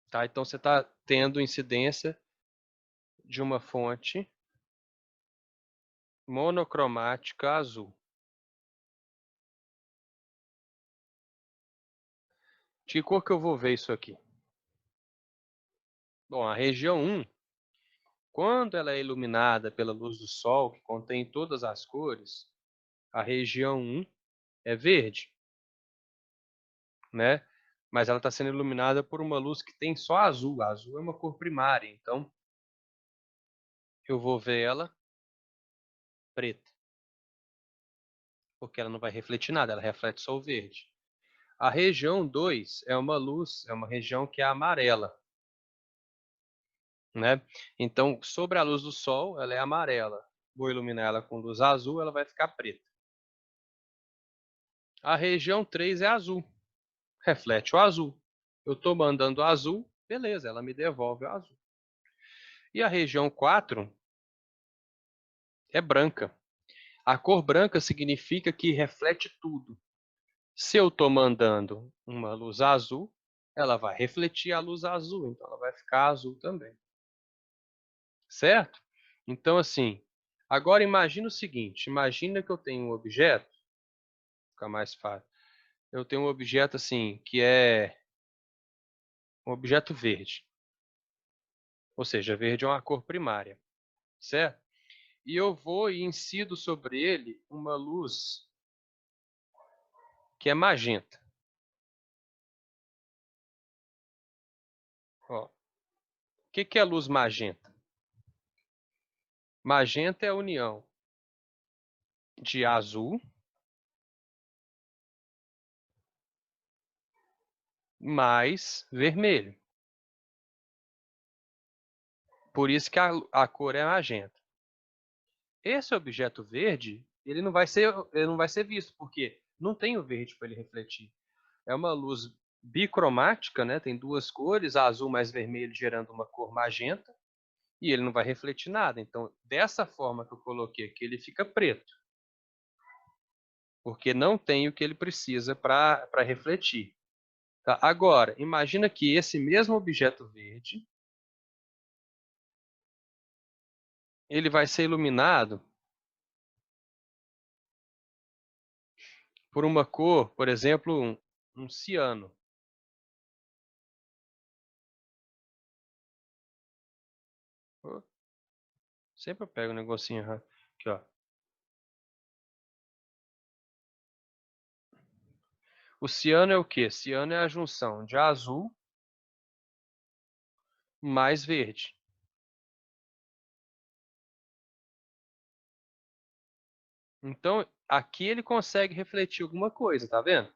Tá? Então, você está tendo incidência de uma fonte monocromática azul. De que cor que eu vou ver isso aqui? Bom, a região 1, quando ela é iluminada pela luz do sol, que contém todas as cores, a região 1 é verde, né? Mas ela está sendo iluminada por uma luz que tem só azul. A azul é uma cor primária, então eu vou ver ela preta, porque ela não vai refletir nada, ela reflete só o verde. A região 2 é uma luz, é uma região que é amarela, né? Então, sobre a luz do sol, ela é amarela. Vou iluminar ela com luz azul, ela vai ficar preta. A região 3 é azul, reflete o azul. Eu estou mandando azul, beleza, ela me devolve o azul. E a região 4 é branca. A cor branca significa que reflete tudo. Se eu estou mandando uma luz azul, ela vai refletir a luz azul, então ela vai ficar azul também. Certo? Então, assim, agora imagina o seguinte, imagina que eu tenho um objeto, fica mais fácil. Eu tenho um objeto assim, que é um objeto verde. Ou seja, verde é uma cor primária, certo? E eu vou e incido sobre ele uma luz que é magenta. Ó, o que é a luz magenta? Magenta é a união de azul mais vermelho. Por isso que a cor é magenta. Esse objeto verde, ele não vai ser visto, porque não tem o verde para ele refletir. É uma luz bicromática, né? Tem duas cores, azul mais vermelho gerando uma cor magenta, e ele não vai refletir nada. Então, dessa forma que eu coloquei aqui, ele fica preto. Porque não tem o que ele precisa para refletir. Tá? Agora, imagina que esse mesmo objeto verde, ele vai ser iluminado por uma cor, por exemplo, um ciano. Sempre eu pego um negocinho errado. Aqui, ó. O ciano é o quê? Ciano é a junção de azul mais verde. Então, aqui ele consegue refletir alguma coisa, tá vendo?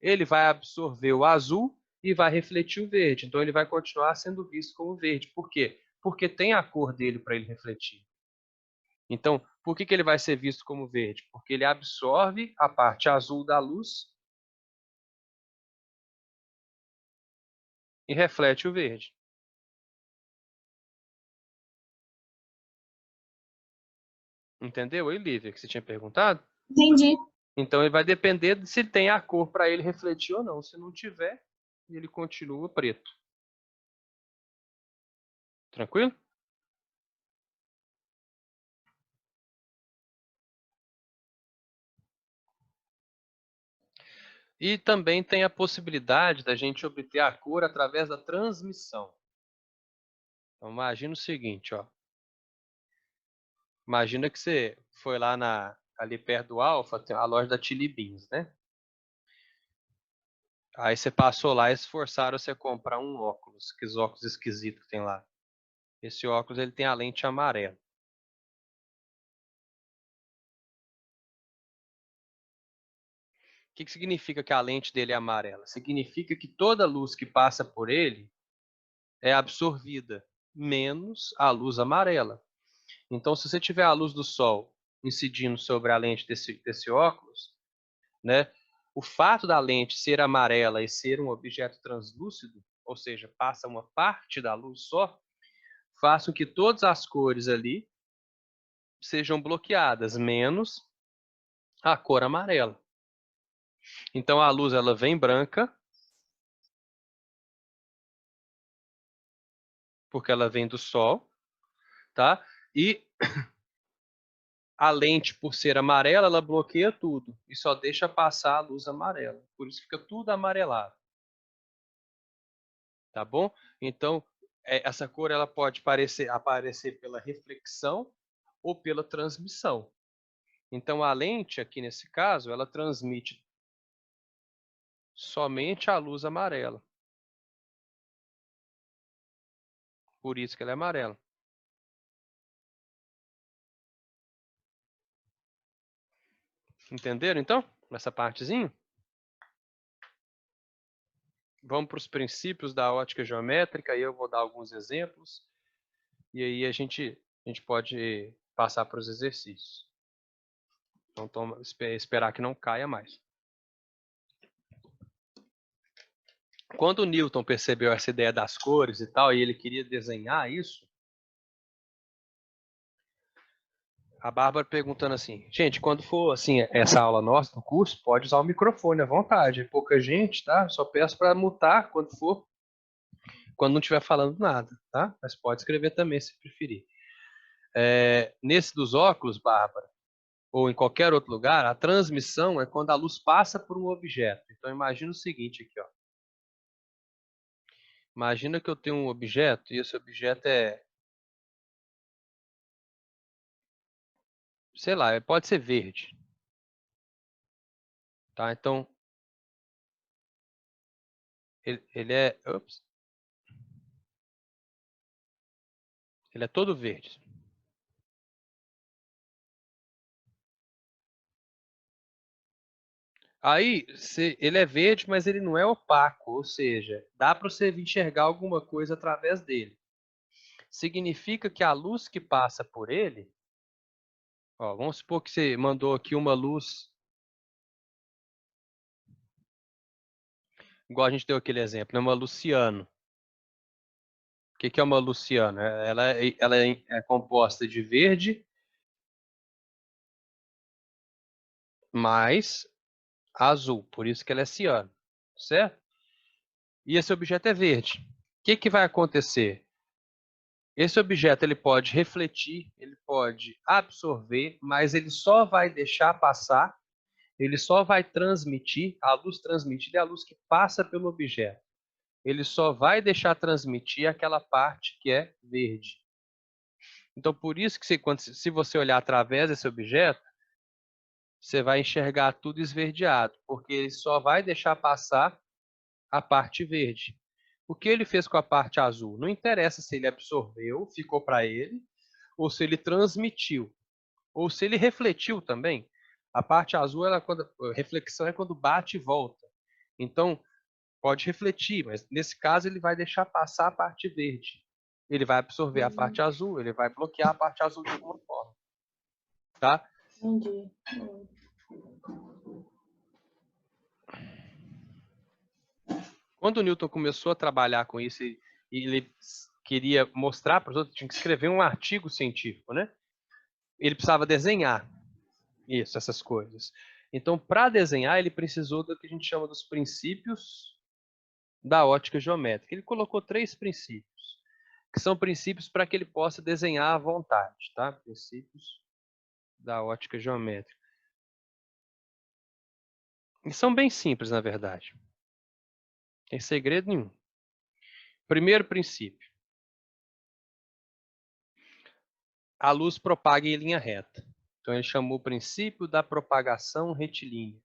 Ele vai absorver o azul e vai refletir o verde. Então, ele vai continuar sendo visto como verde. Por quê? Porque tem a cor dele para ele refletir. Então, por que ele vai ser visto como verde? Porque ele absorve a parte azul da luz e reflete o verde. Entendeu aí, Lívia, que você tinha perguntado? Entendi. Então, ele vai depender de se tem a cor para ele refletir ou não. Se não tiver, ele continua preto. Tranquilo? E também tem a possibilidade da gente obter a cor através da transmissão. Então, imagina o seguinte, ó. Imagina que você foi lá ali perto do Alfa, tem a loja da Chili Beans, né? Aí você passou lá e esforçaram você a comprar um óculos, aqueles óculos esquisitos que tem lá. Esse óculos ele tem a lente amarela. O que significa que a lente dele é amarela? Significa que toda luz que passa por ele é absorvida. menos a luz amarela. Então, se você tiver a luz do sol incidindo sobre a lente desse óculos, né, o fato da lente ser amarela e ser um objeto translúcido, ou seja, passa uma parte da luz só, faz com que todas as cores ali sejam bloqueadas, menos a cor amarela. Então, a luz ela vem branca, porque ela vem do sol, tá? E a lente, por ser amarela, ela bloqueia tudo e só deixa passar a luz amarela. Por isso fica tudo amarelado. Tá bom? Então, essa cor ela pode aparecer pela reflexão ou pela transmissão. Então, a lente, aqui nesse caso, ela transmite somente a luz amarela. Por isso que ela é amarela. Entenderam, então? Essa partezinha? Vamos para os princípios da ótica geométrica, aí eu vou dar alguns exemplos, e aí a gente pode passar para os exercícios. Então, esperar que não caia mais. Quando o Newton percebeu essa ideia das cores e tal, e ele queria desenhar isso, a Bárbara perguntando assim, gente, quando for assim essa aula nossa no curso, pode usar o microfone à vontade, é pouca gente, tá? Só peço para mutar quando não estiver falando nada, tá? Mas pode escrever também se preferir. Nesse dos óculos, Bárbara, ou em qualquer outro lugar, a transmissão é quando a luz passa por um objeto. Então imagina o seguinte aqui, ó. Imagina que eu tenho um objeto e esse objeto sei lá, pode ser verde. Tá? Então, ele é todo verde. Aí, ele é verde, mas ele não é opaco, ou seja, dá para você enxergar alguma coisa através dele. Significa que a luz que passa por ele, ó, vamos supor que você mandou aqui uma luz, igual a gente deu aquele exemplo, né? Uma luz ciano. O que é uma luz ciano? Ela é composta de verde mais azul, por isso que ela é ciano, certo? E esse objeto é verde. O que vai acontecer? Esse objeto ele pode refletir, ele pode absorver, mas ele só vai deixar passar, ele só vai transmitir, a luz transmitida é a luz que passa pelo objeto. Ele só vai deixar transmitir aquela parte que é verde. Então, por isso que se você olhar através desse objeto, você vai enxergar tudo esverdeado, porque ele só vai deixar passar a parte verde. O que ele fez com a parte azul? Não interessa se ele absorveu, ficou para ele, ou se ele transmitiu, ou se ele refletiu também. A parte azul, a reflexão é quando bate e volta. Então, pode refletir, mas nesse caso ele vai deixar passar a parte verde. Ele vai absorver a parte azul, ele vai bloquear a parte azul de alguma forma. Tá? Entendi. Quando o Newton começou a trabalhar com isso e ele queria mostrar para os outros, tinha que escrever um artigo científico, né? Ele precisava desenhar essas coisas. Então, para desenhar, ele precisou do que a gente chama dos princípios da ótica geométrica. Ele colocou 3 princípios, que são princípios para que ele possa desenhar à vontade, tá? Princípios da ótica geométrica. E são bem simples, na verdade. Não tem segredo nenhum. Primeiro princípio. A luz propaga em linha reta. Então, ele chamou o princípio da propagação retilínea.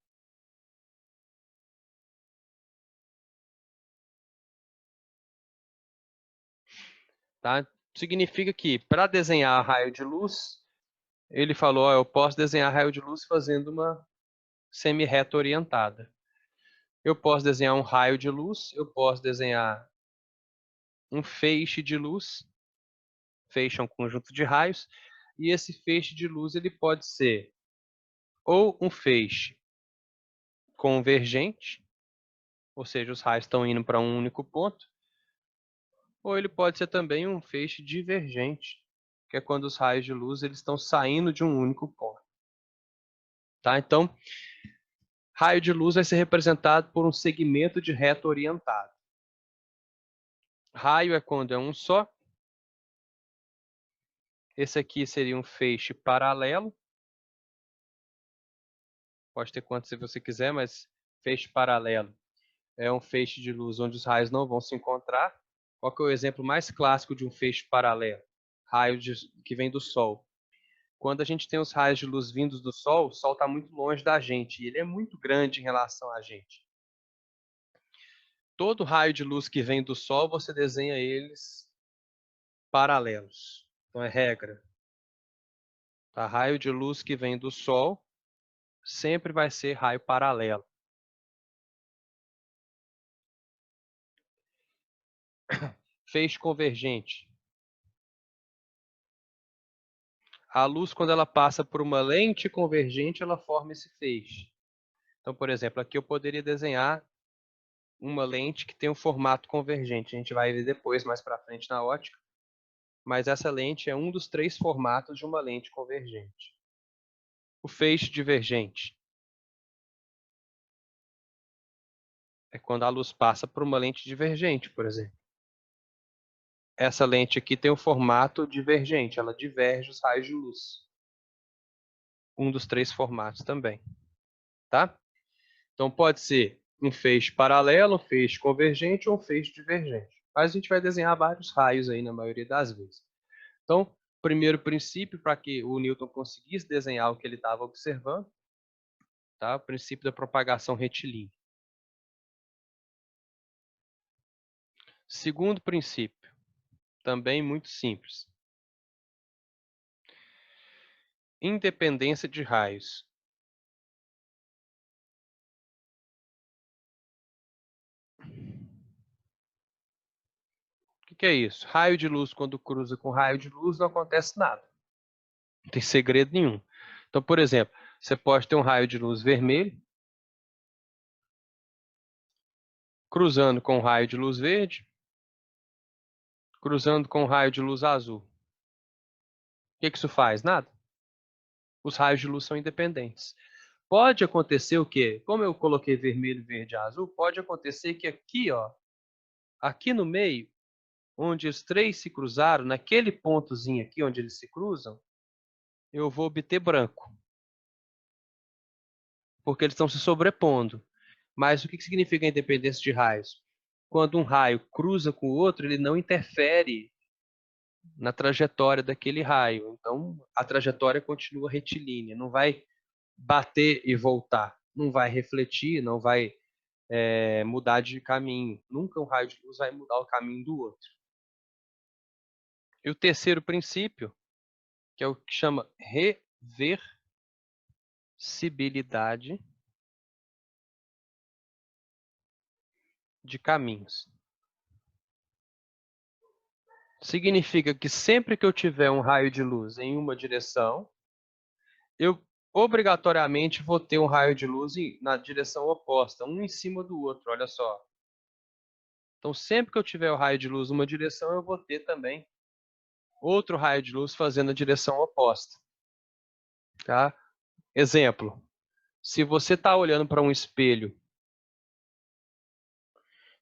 Tá? Significa que, para desenhar raio de luz, ele falou, eu posso desenhar raio de luz fazendo uma semi-reta orientada. Eu posso desenhar um raio de luz, eu posso desenhar um feixe de luz, feixe é um conjunto de raios, e esse feixe de luz ele pode ser ou um feixe convergente, ou seja, os raios estão indo para um único ponto, ou ele pode ser também um feixe divergente, que é quando os raios de luz eles estão saindo de um único ponto. Tá? Então, raio de luz vai ser representado por um segmento de reta orientado. Raio é quando é um só. Esse aqui seria um feixe paralelo. Pode ter quantos se você quiser, mas feixe paralelo é um feixe de luz onde os raios não vão se encontrar. Qual que é o exemplo mais clássico de um feixe paralelo? Raio que vem do Sol. Quando a gente tem os raios de luz vindos do Sol, o Sol está muito longe da gente e ele é muito grande em relação a gente. Todo raio de luz que vem do Sol, você desenha eles paralelos. Então é regra. Tá? Raio de luz que vem do Sol sempre vai ser raio paralelo. Feixe convergente. A luz, quando ela passa por uma lente convergente, ela forma esse feixe. Então, por exemplo, aqui eu poderia desenhar uma lente que tem um formato convergente. A gente vai ver depois, mais para frente na ótica. Mas essa lente é um dos 3 formatos de uma lente convergente. O feixe divergente é quando a luz passa por uma lente divergente, por exemplo. Essa lente aqui tem um formato divergente, ela diverge os raios de luz. Um dos 3 formatos também. Tá? Então pode ser um feixe paralelo, um feixe convergente ou um feixe divergente. Mas a gente vai desenhar vários raios aí na maioria das vezes. Então, primeiro princípio para que o Newton conseguisse desenhar o que ele estava observando, tá? O princípio da propagação retilínea. Segundo princípio, também muito simples. Independência de raios. O que é isso? Raio de luz, quando cruza com raio de luz, não acontece nada. Não tem segredo nenhum. Então, por exemplo, você pode ter um raio de luz vermelho cruzando com um raio de luz verde, cruzando com um raio de luz azul. O que isso faz? Nada. Os raios de luz são independentes. Pode acontecer o quê? Como eu coloquei vermelho, verde e azul, pode acontecer que aqui, ó, aqui no meio, onde os 3 se cruzaram, naquele pontozinho aqui onde eles se cruzam, eu vou obter branco. Porque eles estão se sobrepondo. Mas o que significa a independência de raios? Quando um raio cruza com o outro, ele não interfere na trajetória daquele raio. Então, a trajetória continua retilínea, não vai bater e voltar, não vai refletir, não vai mudar de caminho. Nunca um raio de luz vai mudar o caminho do outro. E o terceiro princípio, que é o que chama reversibilidade de caminhos. Significa que sempre que eu tiver um raio de luz em uma direção, eu obrigatoriamente vou ter um raio de luz na direção oposta, um em cima do outro, olha só. Então, sempre que eu tiver o raio de luz numa direção, eu vou ter também outro raio de luz fazendo a direção oposta. Tá? Exemplo, se você está olhando para um espelho,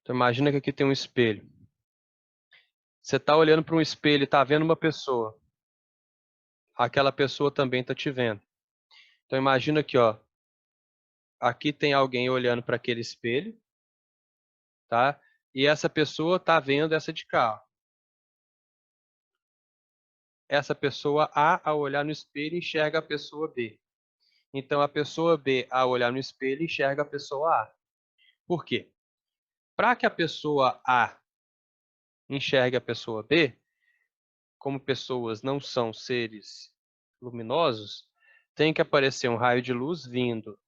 então imagina que aqui tem um espelho. Você está olhando para um espelho e está vendo uma pessoa. Aquela pessoa também está te vendo. Então imagina aqui, ó. Aqui tem alguém olhando para aquele espelho, tá? E essa pessoa está vendo essa de cá. Ó. Essa pessoa A, ao olhar no espelho, enxerga a pessoa B. Então a pessoa B, ao olhar no espelho, enxerga a pessoa A. Por quê? Para que a pessoa A enxergue a pessoa B, como pessoas não são seres luminosos, tem que aparecer um raio de luz vindo,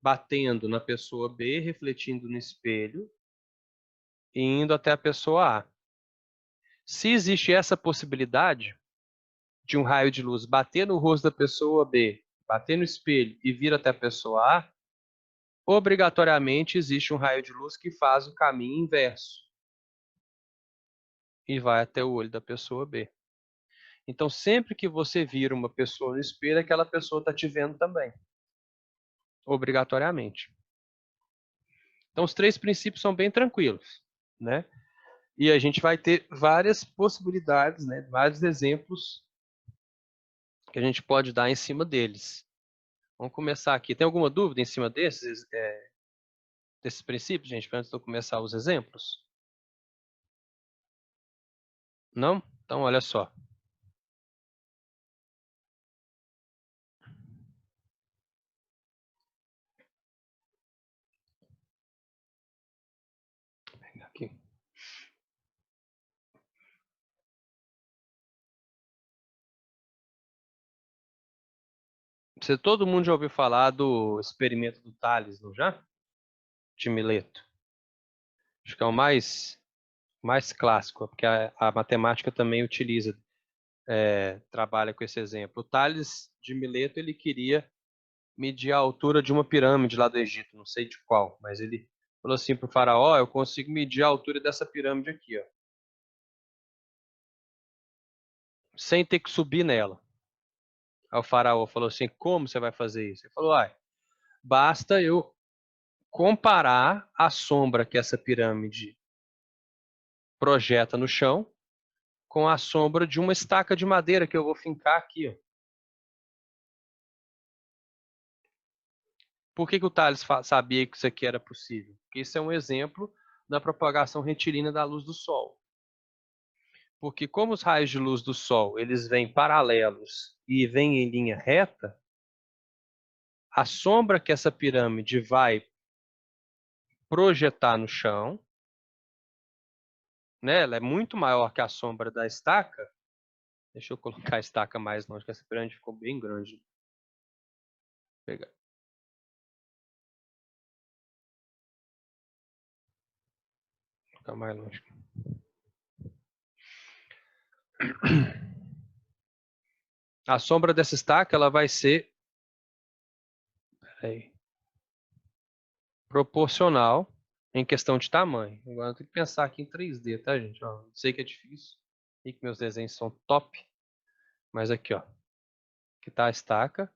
batendo na pessoa B, refletindo no espelho e indo até a pessoa A. Se existe essa possibilidade, de um raio de luz bater no rosto da pessoa B, bater no espelho e vir até a pessoa A, obrigatoriamente existe um raio de luz que faz o caminho inverso e vai até o olho da pessoa B. Então, sempre que você vira uma pessoa no espelho, aquela pessoa está te vendo também, obrigatoriamente. Então, os 3 princípios são bem tranquilos, né? E a gente vai ter várias possibilidades, né? Vários exemplos que a gente pode dar em cima deles. Vamos começar aqui. Tem alguma dúvida em cima desses princípios, gente, antes de eu começar os exemplos? Não? Então, olha só. Vou pegar aqui. Todo mundo já ouviu falar do experimento do Tales, não já? De Mileto. Acho que é o mais clássico, porque a matemática também utiliza, trabalha com esse exemplo. O Tales de Mileto, ele queria medir a altura de uma pirâmide lá do Egito, não sei de qual, mas ele falou assim para o faraó, eu consigo medir a altura dessa pirâmide aqui, ó, sem ter que subir nela. Aí o faraó falou assim, como você vai fazer isso? Ele falou, basta eu comparar a sombra que essa pirâmide projeta no chão com a sombra de uma estaca de madeira que eu vou fincar aqui, ó. Por que o Tales sabia que isso aqui era possível? Porque isso é um exemplo da propagação retilínea da luz do Sol. Porque como os raios de luz do Sol eles vêm paralelos e vêm em linha reta, a sombra que essa pirâmide vai projetar no chão, né, ela é muito maior que a sombra da estaca. Deixa eu colocar a estaca mais longe, que essa pirâmide ficou bem grande. Vou pegar. Vou ficar mais longe. A sombra dessa estaca ela vai ser proporcional em questão de tamanho. Agora eu tenho que pensar aqui em 3D, tá, gente? Ó, sei que é difícil e que meus desenhos são top, mas aqui, ó, aqui tá a estaca.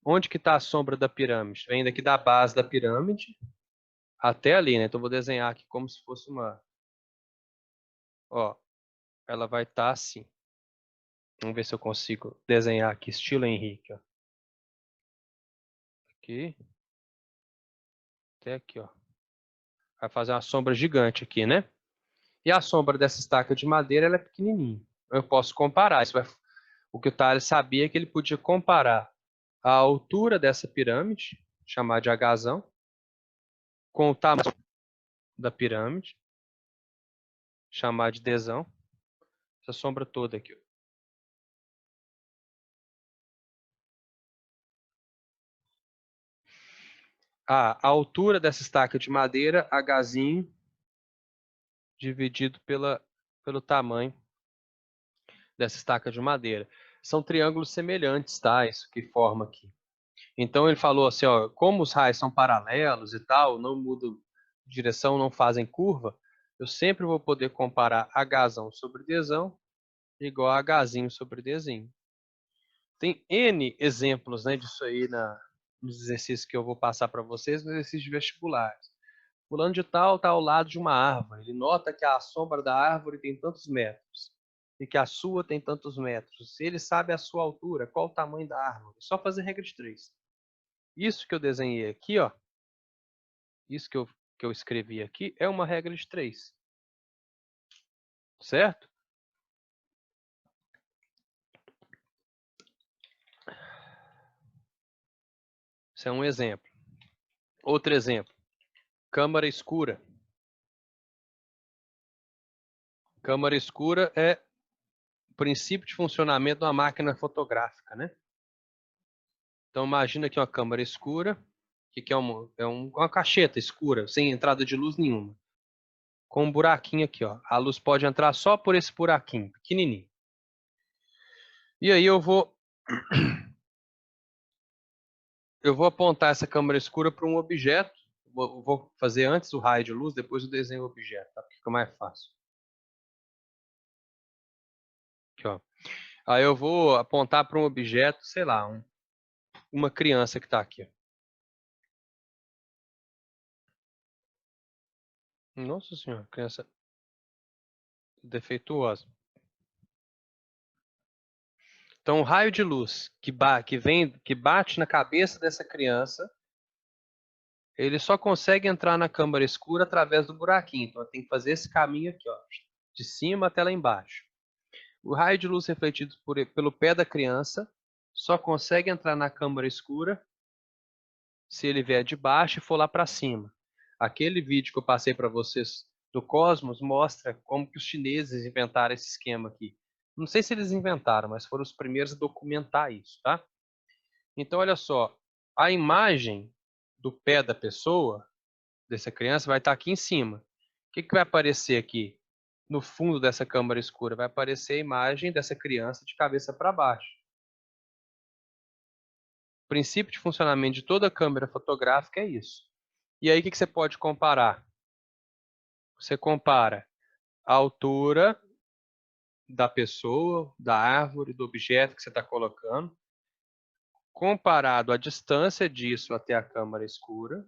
Onde que tá a sombra da pirâmide? Vem daqui da base da pirâmide até ali, né? Então eu vou desenhar aqui como se fosse uma, ó, ela vai estar assim. Vamos ver se eu consigo desenhar aqui estilo Henrique, ó. Aqui até aqui, ó. Vai fazer uma sombra gigante aqui, né? E a sombra dessa estaca de madeira ela é pequenininha. Eu posso comparar. O que o Tales sabia é que ele podia comparar a altura dessa pirâmide, chamar de Hzão, com o tamanho da pirâmide, chamar de Dzão. Essa sombra toda aqui. A altura dessa estaca de madeira, Hzinho, dividido pelo tamanho dessa estaca de madeira. São triângulos semelhantes, tá? Isso que forma aqui. Então ele falou assim, ó, como os raios são paralelos e tal, não mudam de direção, não fazem curva, eu sempre vou poder comparar Hzão sobre Dzão igual a Hzinho sobre Dzinho. Tem N exemplos, né, disso aí nos exercícios que eu vou passar para vocês, nos exercícios vestibulares. Fulano de tal está ao lado de uma árvore. Ele nota que a sombra da árvore tem tantos metros e que a sua tem tantos metros. Se ele sabe a sua altura, qual o tamanho da árvore? É só fazer regra de 3. Isso que eu desenhei aqui, ó, isso que eu escrevi aqui, é uma regra de 3. Certo? Isso é um exemplo. Outro exemplo. Câmara escura. Câmara escura é o princípio de funcionamento de uma máquina fotográfica, né? Então imagina aqui uma câmara escura, que é uma cacheta escura, sem entrada de luz nenhuma. Com um buraquinho aqui, ó. A luz pode entrar só por esse buraquinho, pequenininho. E aí eu vou apontar essa câmera escura para um objeto. Vou fazer antes o raio de luz, depois eu desenho o objeto, tá? Fica mais fácil. Aqui, ó. Aí eu vou apontar para um objeto, sei lá, uma criança que está aqui, ó. Nossa senhora, criança defeituosa. Então, o raio de luz que bate na cabeça dessa criança, ele só consegue entrar na câmara escura através do buraquinho. Então, tem que fazer esse caminho aqui, ó, de cima até lá embaixo. O raio de luz refletido pelo pé da criança só consegue entrar na câmara escura se ele vier de baixo e for lá para cima. Aquele vídeo que eu passei para vocês do Cosmos mostra como que os chineses inventaram esse esquema aqui. Não sei se eles inventaram, mas foram os primeiros a documentar isso, tá? Então, olha só, a imagem do pé da pessoa, dessa criança, vai estar aqui em cima. O que vai aparecer aqui? No fundo dessa câmara escura vai aparecer a imagem dessa criança de cabeça para baixo. O princípio de funcionamento de toda câmera fotográfica é isso. E aí, o que você pode comparar? Você compara a altura da pessoa, da árvore, do objeto que você está colocando, comparado à distância disso até a câmara escura,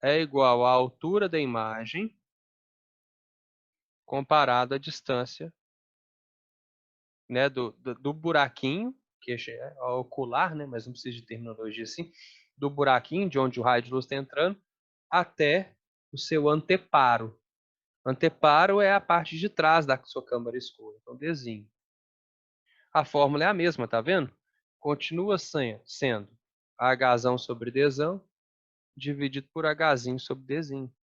é igual à altura da imagem comparado à distância, né, do buraquinho, que é ocular, né, mas não precisa de terminologia assim, do buraquinho de onde o raio de luz está entrando, até o seu anteparo. Anteparo é a parte de trás da sua câmara escura. Então, desenho. A fórmula é a mesma, tá vendo? Continua sendo Hzão sobre Dzão dividido por Hzinho sobre Dzinho.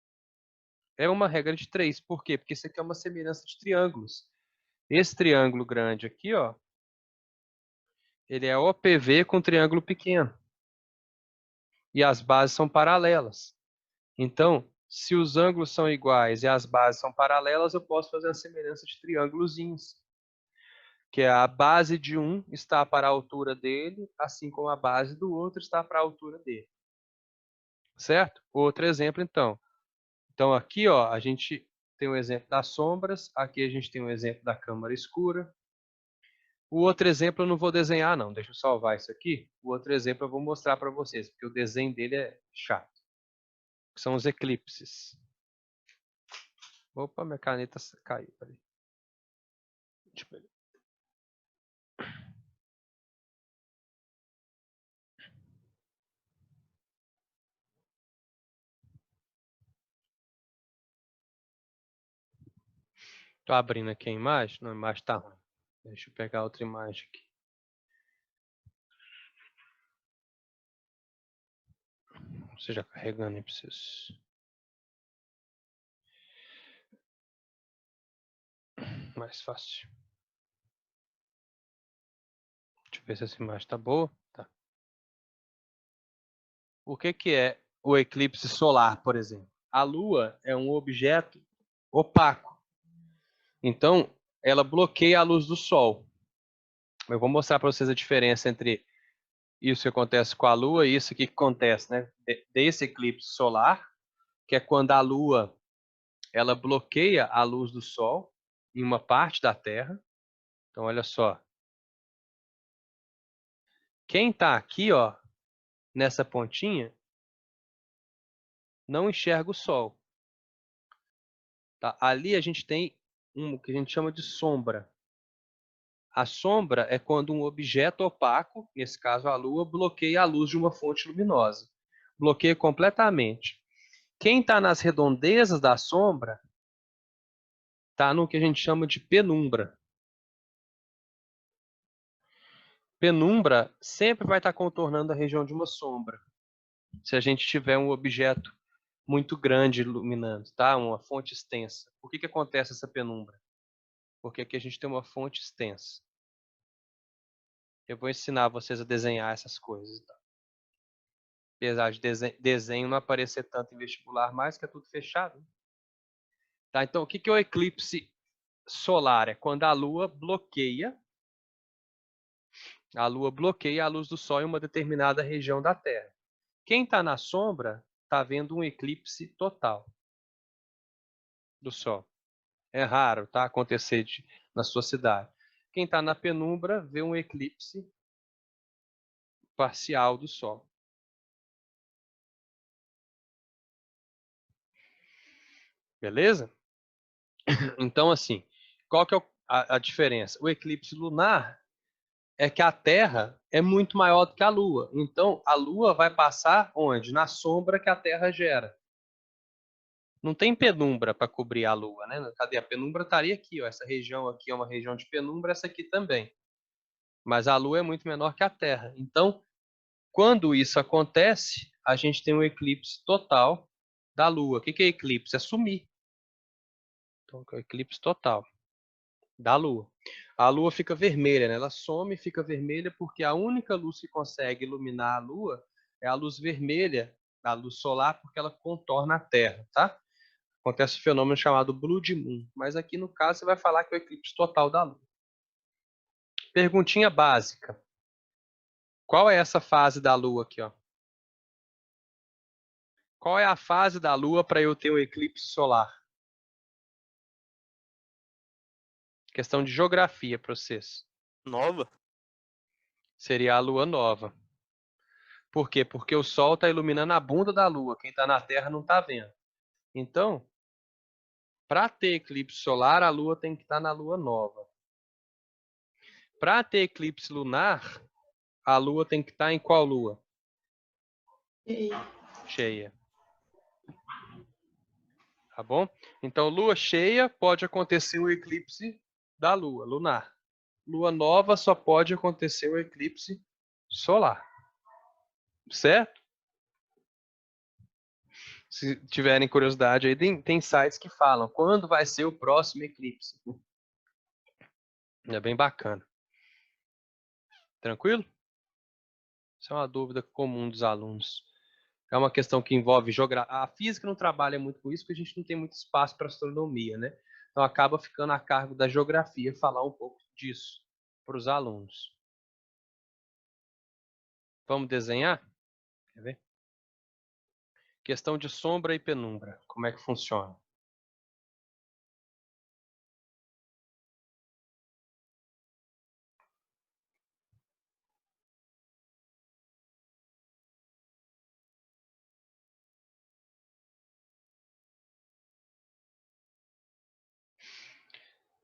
É uma regra de 3. Por quê? Porque isso aqui é uma semelhança de triângulos. Esse triângulo grande aqui, ó, ele é OPV com triângulo pequeno. E as bases são paralelas. Então, se os ângulos são iguais e as bases são paralelas, eu posso fazer a semelhança de triângulozinhos. Que é a base de um está para a altura dele, assim como a base do outro está para a altura dele. Certo? Outro exemplo, então. Então, aqui, ó, a gente tem um exemplo das sombras. Aqui a gente tem um exemplo da câmara escura. O outro exemplo eu não vou desenhar, não. Deixa eu salvar isso aqui. O outro exemplo eu vou mostrar para vocês, porque o desenho dele é chato. São os eclipses. Opa, minha caneta caiu. Peraí. Deixa eu pegar. Estou abrindo aqui a imagem. Não, a imagem está ruim. Deixa eu pegar outra imagem aqui. Você já carregando aí para vocês. Mais fácil. Deixa eu ver se essa imagem está boa. Tá. O que é o eclipse solar, por exemplo? A Lua é um objeto opaco. Então, ela bloqueia a luz do Sol. Eu vou mostrar para vocês a diferença entre isso que acontece com a Lua e isso que acontece, né? Desse eclipse solar, que é quando a Lua ela bloqueia a luz do Sol em uma parte da Terra. Então, olha só. Quem está aqui, ó, nessa pontinha, não enxerga o Sol. Tá? Ali a gente tem o que a gente chama de sombra. A sombra é quando um objeto opaco, nesse caso a Lua, bloqueia a luz de uma fonte luminosa. Bloqueia completamente. Quem está nas redondezas da sombra está no que a gente chama de penumbra. Penumbra sempre vai estar contornando a região de uma sombra. Se a gente tiver um objeto muito grande iluminando, tá? Uma fonte extensa. Por que acontece essa penumbra? Porque aqui a gente tem uma fonte extensa. Eu vou ensinar vocês a desenhar essas coisas. Tá? Apesar de desenho não aparecer tanto em vestibular, mais que é tudo fechado. Tá? Então, o que é o eclipse solar? É quando a Lua bloqueia A Lua bloqueia a luz do Sol em uma determinada região da Terra. Quem está na sombra está vendo um eclipse total do Sol. É raro, tá? Acontecer na sua cidade. Quem está na penumbra vê um eclipse parcial do Sol. Beleza? Então, assim, qual que é a diferença? O eclipse lunar é que a Terra é muito maior do que a Lua. Então, a Lua vai passar onde? Na sombra que a Terra gera. Não tem penumbra para cobrir a Lua, né? Cadê? A penumbra estaria aqui, ó. Essa região aqui é uma região de penumbra, essa aqui também. Mas a Lua é muito menor que a Terra. Então, quando isso acontece, a gente tem um eclipse total da Lua. O que é eclipse? É sumir. Então, é o eclipse total da Lua. A Lua fica vermelha, né? Ela some e fica vermelha porque a única luz que consegue iluminar a Lua é a luz vermelha da luz solar, porque ela contorna a Terra, tá? Acontece um fenômeno chamado Blood Moon, mas aqui no caso você vai falar que é o eclipse total da Lua. Perguntinha básica. Qual é essa fase da Lua aqui, ó? Qual é a fase da Lua para eu ter um eclipse solar? Questão de geografia para vocês. Nova? Seria a Lua nova. Por quê? Porque o Sol está iluminando a bunda da Lua. Quem está na Terra não está vendo. Então, para ter eclipse solar, a Lua tem que estar na Lua nova. Para ter eclipse lunar, a Lua tem que estar em qual Lua? Cheia. Tá bom? Então, Lua cheia pode acontecer o eclipse da Lua, lunar. Lua nova só pode acontecer o eclipse solar. Certo? Se tiverem curiosidade aí, tem sites que falam quando vai ser o próximo eclipse. É bem bacana. Tranquilo? Isso é uma dúvida comum dos alunos. É uma questão que envolve geografia. A física não trabalha muito com isso, porque a gente não tem muito espaço para astronomia, né? Então acaba ficando a cargo da geografia falar um pouco disso para os alunos. Vamos desenhar? Quer ver? Questão de sombra e penumbra. Como é que funciona?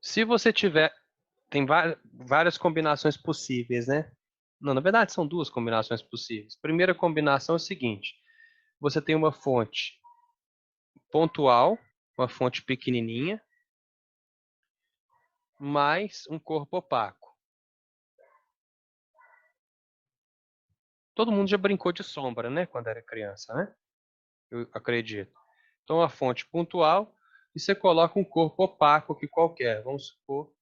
Se você tiver... Tem várias combinações possíveis, né? Não, na verdade são duas combinações possíveis. Primeira combinação é o seguinte. Você tem uma fonte pontual, uma fonte pequenininha, mais um corpo opaco. Todo mundo já brincou de sombra, né? Quando era criança, né? Eu acredito. Então, a fonte pontual e você coloca um corpo opaco aqui qualquer. Vamos supor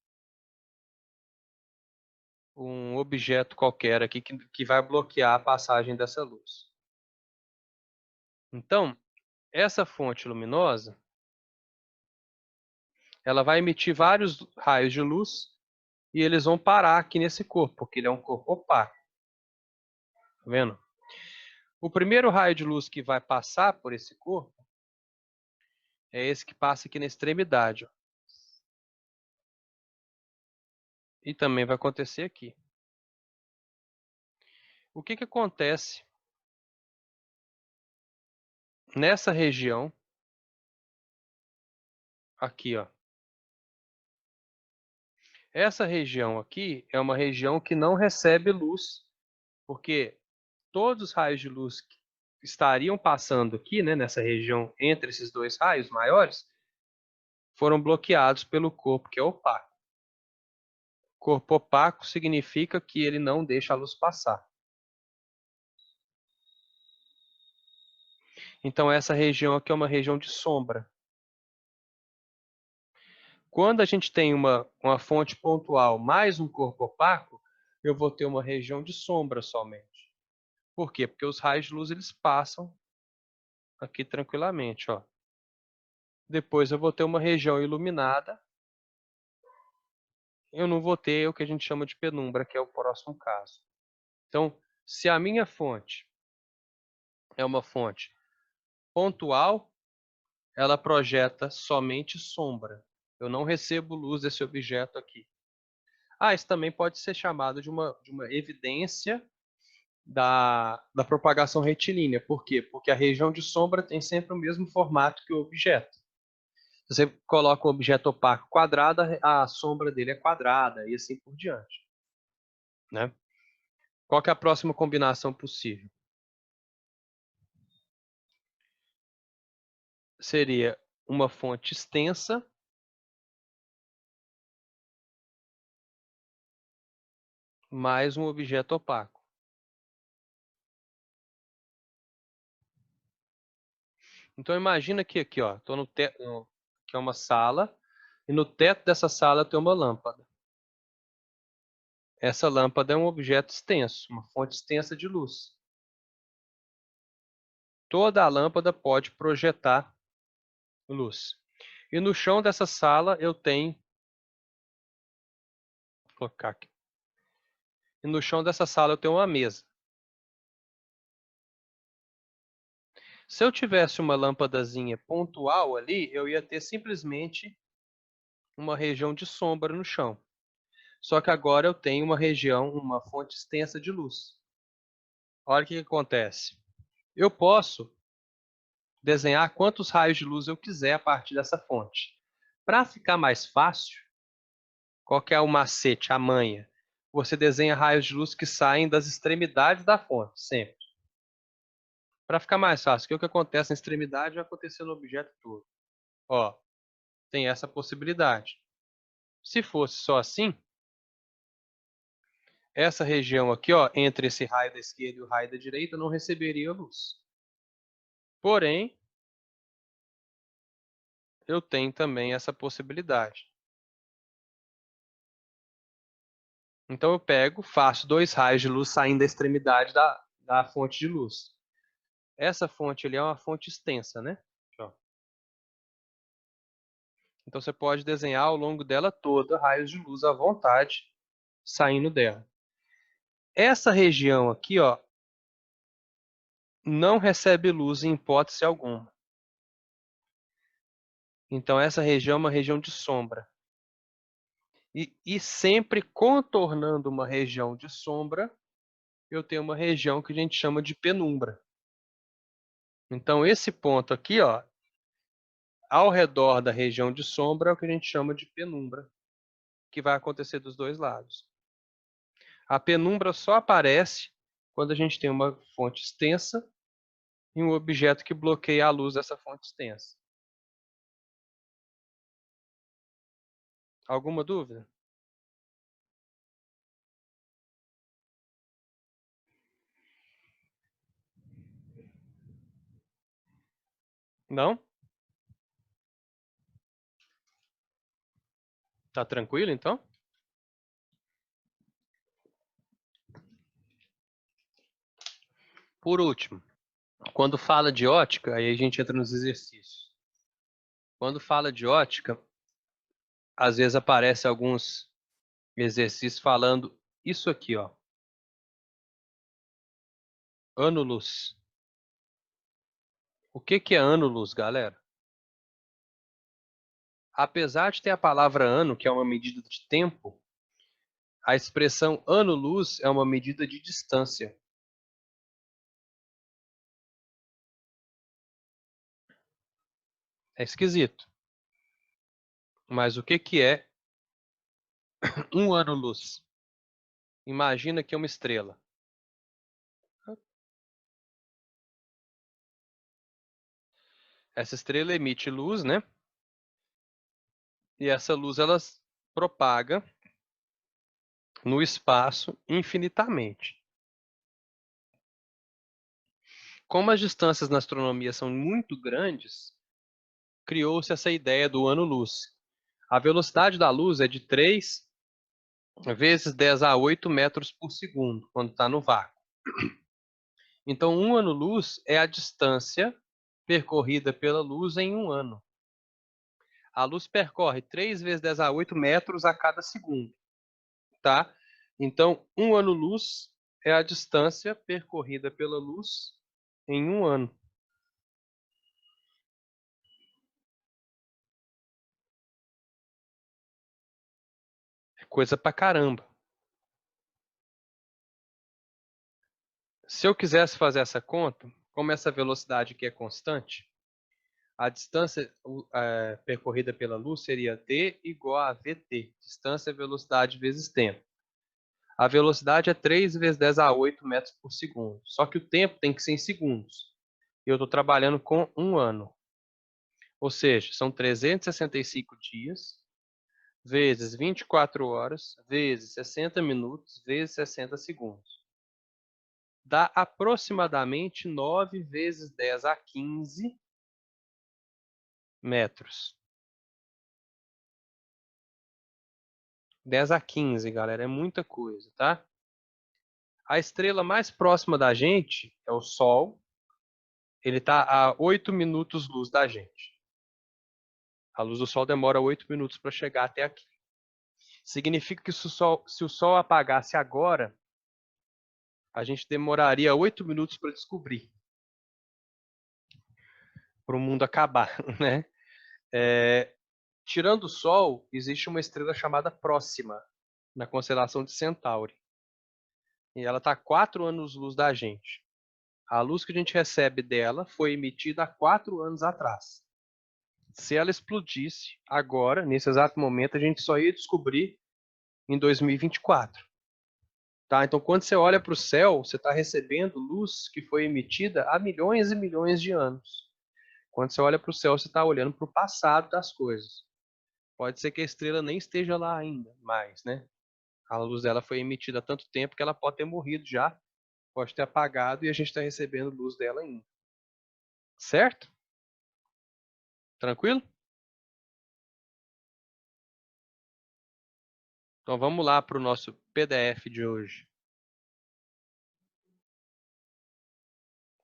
um objeto qualquer aqui que vai bloquear a passagem dessa luz. Então, essa fonte luminosa, ela vai emitir vários raios de luz e eles vão parar aqui nesse corpo, porque ele é um corpo opaco. Tá vendo? O primeiro raio de luz que vai passar por esse corpo é esse que passa aqui na extremidade, ó. E também vai acontecer aqui. O que acontece nessa região aqui, ó? Essa região aqui é uma região que não recebe luz, porque todos os raios de luz que estariam passando aqui, né, nessa região entre esses dois raios maiores, foram bloqueados pelo corpo que é opaco. Corpo opaco significa que ele não deixa a luz passar. Então essa região aqui é uma região de sombra. Quando a gente tem uma fonte pontual mais um corpo opaco, eu vou ter uma região de sombra somente. Por quê? Porque os raios de luz eles passam aqui tranquilamente, ó. Depois eu vou ter uma região iluminada eu não vou ter o que a gente chama de penumbra, que é o próximo caso. Então, se a minha fonte é uma fonte pontual, ela projeta somente sombra. Eu não recebo luz desse objeto aqui. Isso também pode ser chamado de uma evidência da propagação retilínea. Por quê? Porque a região de sombra tem sempre o mesmo formato que o objeto. Se você coloca um objeto opaco quadrado, a sombra dele é quadrada e assim por diante. Né? Qual que é a próxima combinação possível? Seria uma fonte extensa mais um objeto opaco. Então imagina que aqui, ó, estou no teto, que é uma sala, e no teto dessa sala tem uma lâmpada. Essa lâmpada é um objeto extenso, uma fonte extensa de luz. Toda a lâmpada pode projetar luz. E no chão dessa sala eu tenho, vou colocar aqui. E no chão dessa sala eu tenho uma mesa. Se eu tivesse uma lâmpadazinha pontual ali, eu ia ter simplesmente uma região de sombra no chão. Só que agora eu tenho uma região, uma fonte extensa de luz. Olha o que acontece. Eu posso desenhar quantos raios de luz eu quiser a partir dessa fonte. Para ficar mais fácil, qual que é o macete, a manha? Você desenha raios de luz que saem das extremidades da fonte, sempre. Para ficar mais fácil, porque o que acontece na extremidade vai acontecer no objeto todo. Ó, tem essa possibilidade. Se fosse só assim, essa região aqui, ó, entre esse raio da esquerda e o raio da direita, não receberia luz. Porém, eu tenho também essa possibilidade. Então eu pego, faço dois raios de luz saindo da extremidade da fonte de luz. Essa fonte ali é uma fonte extensa, né? Ó. Então você pode desenhar ao longo dela toda raios de luz à vontade saindo dela. Essa região aqui, ó, não recebe luz em hipótese alguma. Então essa região é uma região de sombra. E sempre contornando uma região de sombra, eu tenho uma região que a gente chama de penumbra. Então esse ponto aqui, ó, ao redor da região de sombra é o que a gente chama de penumbra, que vai acontecer dos dois lados. A penumbra só aparece quando a gente tem uma fonte extensa e um objeto que bloqueia a luz dessa fonte extensa. Alguma dúvida? Não? Tá tranquilo, então? Por último, quando fala de ótica, aí a gente entra nos exercícios. Quando fala de ótica, às vezes aparece alguns exercícios falando isso aqui, ó. Ânulus. O que que é ânulus, galera? Apesar de ter a palavra ano, que é uma medida de tempo, a expressão ano-luz é uma medida de distância. É esquisito. Mas o que que é um ano-luz? Imagina que é uma estrela. Essa estrela emite luz, né? E essa luz ela propaga no espaço infinitamente. Como as distâncias na astronomia são muito grandes, criou-se essa ideia do ano-luz. A velocidade da luz é de 3 vezes 10 a 8 metros por segundo, quando está no vácuo. Então, um ano-luz é a distância percorrida pela luz em um ano. A luz percorre 3 vezes 10 a 8 metros a cada segundo, tá? Então, 1 ano-luz é a distância percorrida pela luz em 1 ano. É coisa pra caramba. Se eu quisesse fazer essa conta, como essa velocidade aqui é constante, a distância percorrida pela luz seria d igual a vt, distância, velocidade vezes tempo. A velocidade é 3 vezes 10 a 8 metros por segundo. Só que o tempo tem que ser em segundos. E eu estou trabalhando com 1 ano. Ou seja, são 365 dias, vezes 24 horas, vezes 60 minutos, vezes 60 segundos. Dá aproximadamente 9 vezes 10 a 15 metros. 10 a 15, galera, é muita coisa, tá? A estrela mais próxima da gente é o Sol. Ele está a 8 minutos-luz da gente. A luz do Sol demora 8 minutos para chegar até aqui. Significa que se o Sol apagasse agora, a gente demoraria 8 minutos para descobrir. Para o mundo acabar, né? Tirando o Sol, existe uma estrela chamada Próxima, na constelação de Centauri. E ela está a 4 anos-luz da gente. A luz que a gente recebe dela foi emitida há 4 anos atrás. Se ela explodisse agora, nesse exato momento, a gente só ia descobrir em 2024. Tá? Então, quando você olha para o céu, você está recebendo luz que foi emitida há milhões e milhões de anos. Quando você olha para o céu, você está olhando para o passado das coisas. Pode ser que a estrela nem esteja lá ainda, mas, né? A luz dela foi emitida há tanto tempo que ela pode ter morrido já, pode ter apagado e a gente está recebendo luz dela ainda. Certo? Tranquilo? Então vamos lá para o nosso PDF de hoje.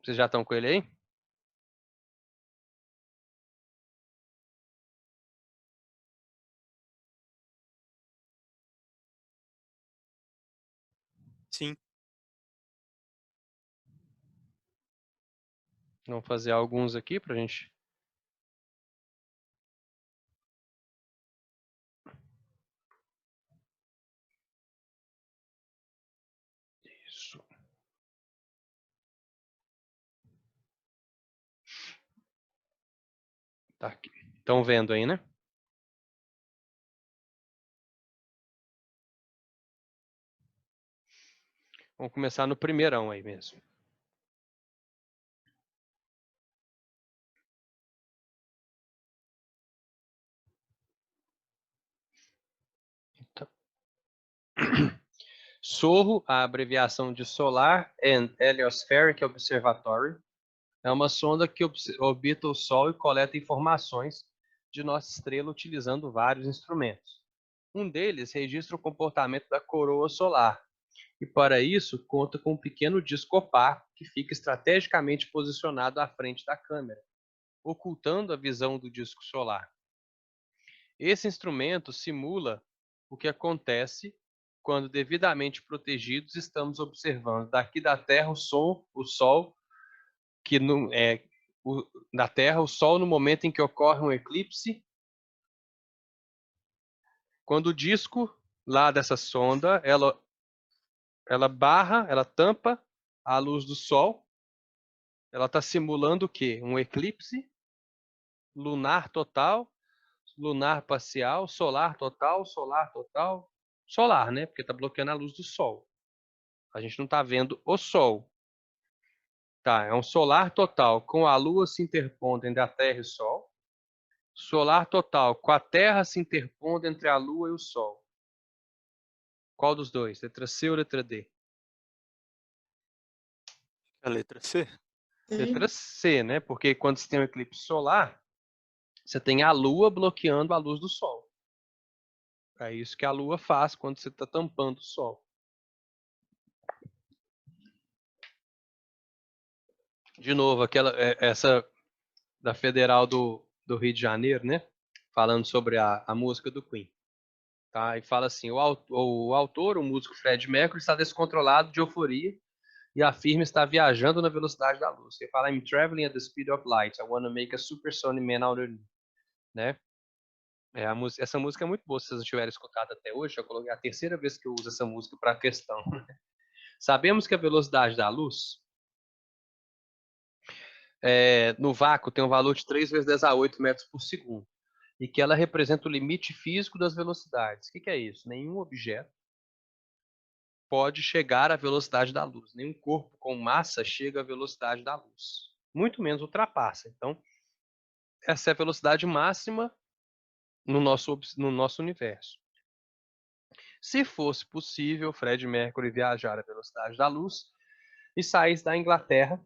Vocês já estão com ele aí? Sim. Vamos fazer alguns aqui para a gente. Isso. Tá aqui. Estão vendo aí, né? Vamos começar no primeirão aí mesmo. Então. SOHO, a abreviação de Solar and Heliospheric Observatory, é uma sonda que orbita o Sol e coleta informações de nossa estrela utilizando vários instrumentos. Um deles registra o comportamento da coroa solar, e para isso conta com um pequeno disco opaco que fica estrategicamente posicionado à frente da câmera, ocultando a visão do disco solar. Esse instrumento simula o que acontece quando, devidamente protegidos, estamos observando daqui da Terra o Sol, que na Terra o Sol no momento em que ocorre um eclipse, quando o disco lá dessa sonda, ela tampa a luz do Sol, ela está simulando o quê? Um eclipse lunar total, lunar parcial, solar total, solar, né? Porque está bloqueando a luz do Sol. A gente não está vendo o Sol. Tá, é um solar total com a Lua se interpondo entre a Terra e o Sol. Solar total com a Terra se interpondo entre a Lua e o Sol. Qual dos dois? Letra C ou letra D? A letra C? Letra C, né? Porque quando você tem um eclipse solar, você tem a Lua bloqueando a luz do Sol. É isso que a Lua faz quando você está tampando o Sol. De novo, essa da Federal do Rio de Janeiro, né? falando sobre a música do Queen. Tá? E fala assim, o autor, o músico Fred Mercury, está descontrolado de euforia e afirma estar viajando na velocidade da luz. Ele fala, I'm traveling at the speed of light. I want to make a supersonic man out of me. Né? Essa música é muito boa, se vocês não tiverem escutado até hoje. Eu coloquei a terceira vez que eu uso essa música para a questão. Sabemos que a velocidade da luz no vácuo tem um valor de 3 vezes 10 a 8 metros por segundo e que ela representa o limite físico das velocidades. O que é isso? Nenhum objeto pode chegar à velocidade da luz. Nenhum corpo com massa chega à velocidade da luz. Muito menos ultrapassa. Então, essa é a velocidade máxima no nosso universo. Se fosse possível, Fred Mercury viajar à velocidade da luz e saísse da Inglaterra,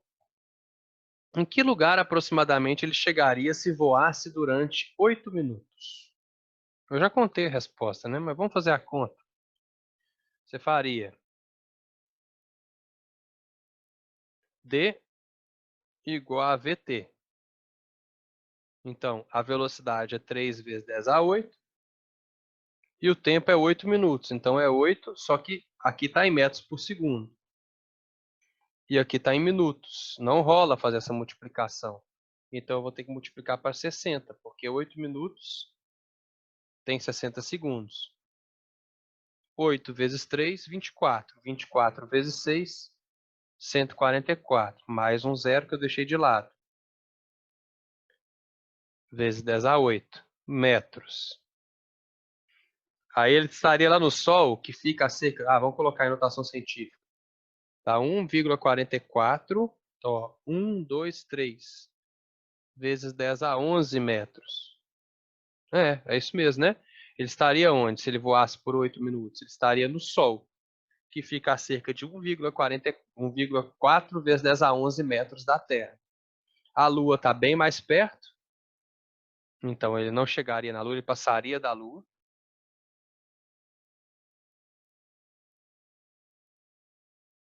em que lugar aproximadamente ele chegaria se voasse durante 8 minutos? Eu já contei a resposta, né? Mas vamos fazer a conta. Você faria D igual a VT. Então, a velocidade é 3 vezes 10 a 8 e o tempo é 8 minutos. Então, é 8, só que aqui está em metros por segundo. E aqui está em minutos. Não rola fazer essa multiplicação. Então, eu vou ter que multiplicar para 60, porque 8 minutos tem 60 segundos. 8 vezes 3, 24. 24 vezes 6, 144. Mais um zero que eu deixei de lado. Vezes 10 a 8 metros. Aí ele estaria lá no Sol, que fica a cerca... vamos colocar em notação científica. Tá 1,44. Ó, 1, 2, 3. Vezes 10 a 11 metros. É isso mesmo, né? Ele estaria onde se ele voasse por 8 minutos? Ele estaria no Sol, que fica a cerca de 1,4 vezes 10 a 11 metros da Terra. A Lua está bem mais perto, então ele não chegaria na Lua, ele passaria da Lua.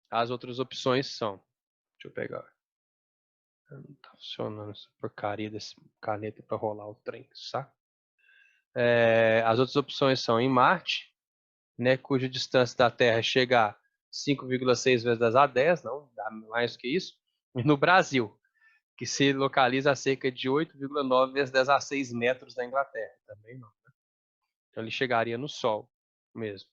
As outras opções são... Deixa eu pegar. Não tá funcionando essa porcaria desse caneta para rolar o trem, sabe? As outras opções são em Marte, né, cuja distância da Terra chega a 5,6 vezes 10 a 10, não dá mais que isso. E no Brasil, que se localiza a cerca de 8,9 vezes 10 a 6 metros da Inglaterra. Também não. Né? Então ele chegaria no Sol mesmo.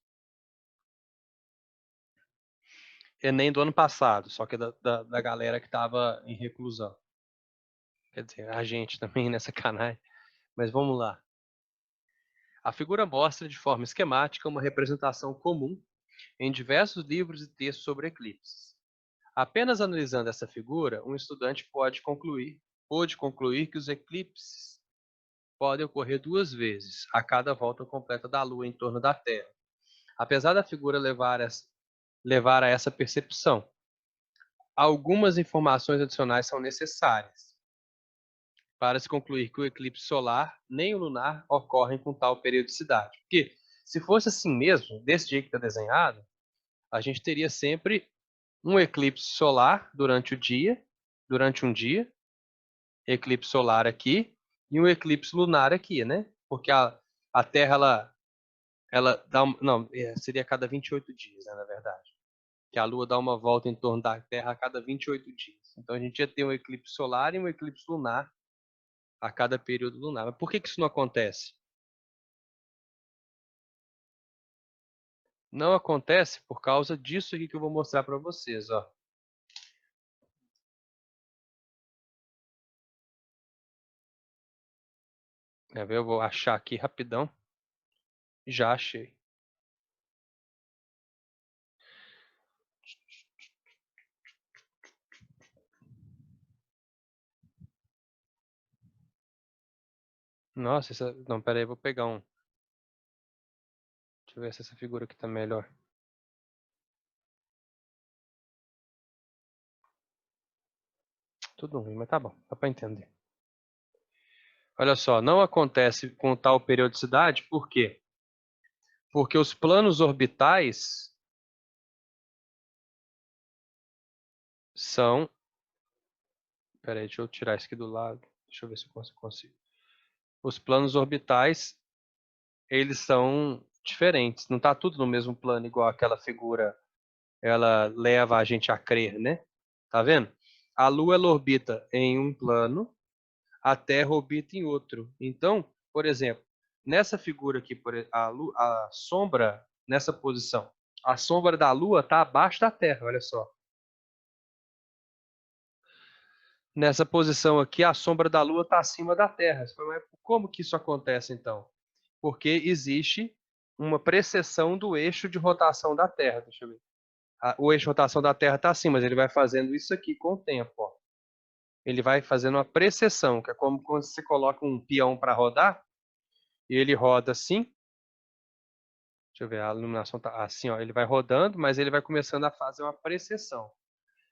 Enem do ano passado, só que da galera que estava em reclusão. Quer dizer, a gente também nessa canagem. Mas vamos lá. A figura mostra de forma esquemática uma representação comum em diversos livros e textos sobre eclipses. Apenas analisando essa figura, um estudante pôde concluir que os eclipses podem ocorrer 2 vezes a cada volta completa da Lua em torno da Terra. Apesar da figura levar a essa percepção, algumas informações adicionais são necessárias para se concluir que o eclipse solar nem o lunar ocorrem com tal periodicidade. Porque se fosse assim mesmo, desse jeito que está desenhado, a gente teria sempre um eclipse solar durante um dia, eclipse solar aqui e um eclipse lunar aqui, né? Porque a Terra ela dá não, seria a cada 28 dias, né, na verdade. Que a Lua dá uma volta em torno da Terra a cada 28 dias. Então a gente ia ter um eclipse solar e um eclipse lunar a cada período lunar. Mas por que isso não acontece? Não acontece por causa disso aqui que eu vou mostrar para vocês, ó. Eu vou achar aqui rapidão. Já achei. Nossa, não, pera aí, vou pegar um. Deixa eu ver se essa figura aqui tá melhor. Tudo ruim, mas tá bom, dá para entender. Olha só, não acontece com tal periodicidade, por quê? Porque os planos orbitais são... Pera aí, deixa eu tirar isso aqui do lado. Deixa eu ver se eu consigo. Os planos orbitais, eles são diferentes. Não está tudo no mesmo plano, igual aquela figura, ela leva a gente a crer, né? Tá vendo? A Lua, ela orbita em um plano, a Terra orbita em outro. Então, por exemplo, nessa figura aqui, a sombra, nessa posição, a sombra da Lua está abaixo da Terra, olha só. Nessa posição aqui, a sombra da Lua está acima da Terra. Mas como que isso acontece, então? Porque existe uma precessão do eixo de rotação da Terra. Deixa eu ver. O eixo de rotação da Terra está acima, mas ele vai fazendo isso aqui com o tempo. Ó. Ele vai fazendo uma precessão, que é como quando você coloca um peão para rodar, e ele roda assim. Deixa eu ver, a iluminação está assim, ó, ele vai rodando, mas ele vai começando a fazer uma precessão.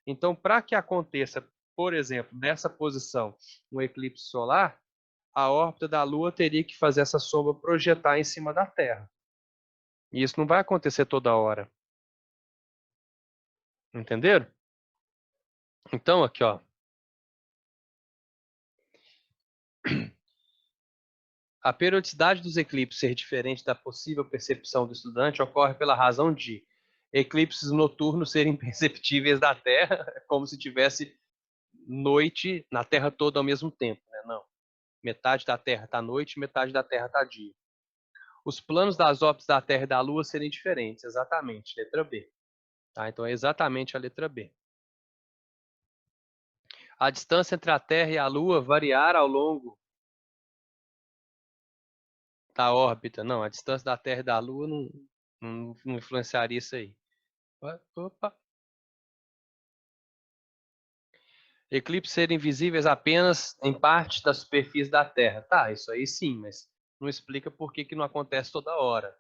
Então, para que aconteça, por exemplo, nessa posição, um eclipse solar, a órbita da Lua teria que fazer essa sombra projetar em cima da Terra. E isso não vai acontecer toda hora. Entenderam? Então, aqui, ó. A periodicidade dos eclipses ser diferente da possível percepção do estudante ocorre pela razão de eclipses noturnos serem imperceptíveis da Terra, como se tivesse noite na Terra toda ao mesmo tempo, né? Não. Metade da Terra está noite, metade da Terra está dia. Os planos das órbitas da Terra e da Lua serem diferentes, exatamente, letra B. Tá? Então é exatamente a letra B. A distância entre a Terra e a Lua variar ao longo da órbita. Não, a distância da Terra e da Lua não influenciaria isso aí. Opa. Eclipses serem visíveis apenas em parte da superfície da Terra. Tá, isso aí sim, mas não explica por que não acontece toda hora.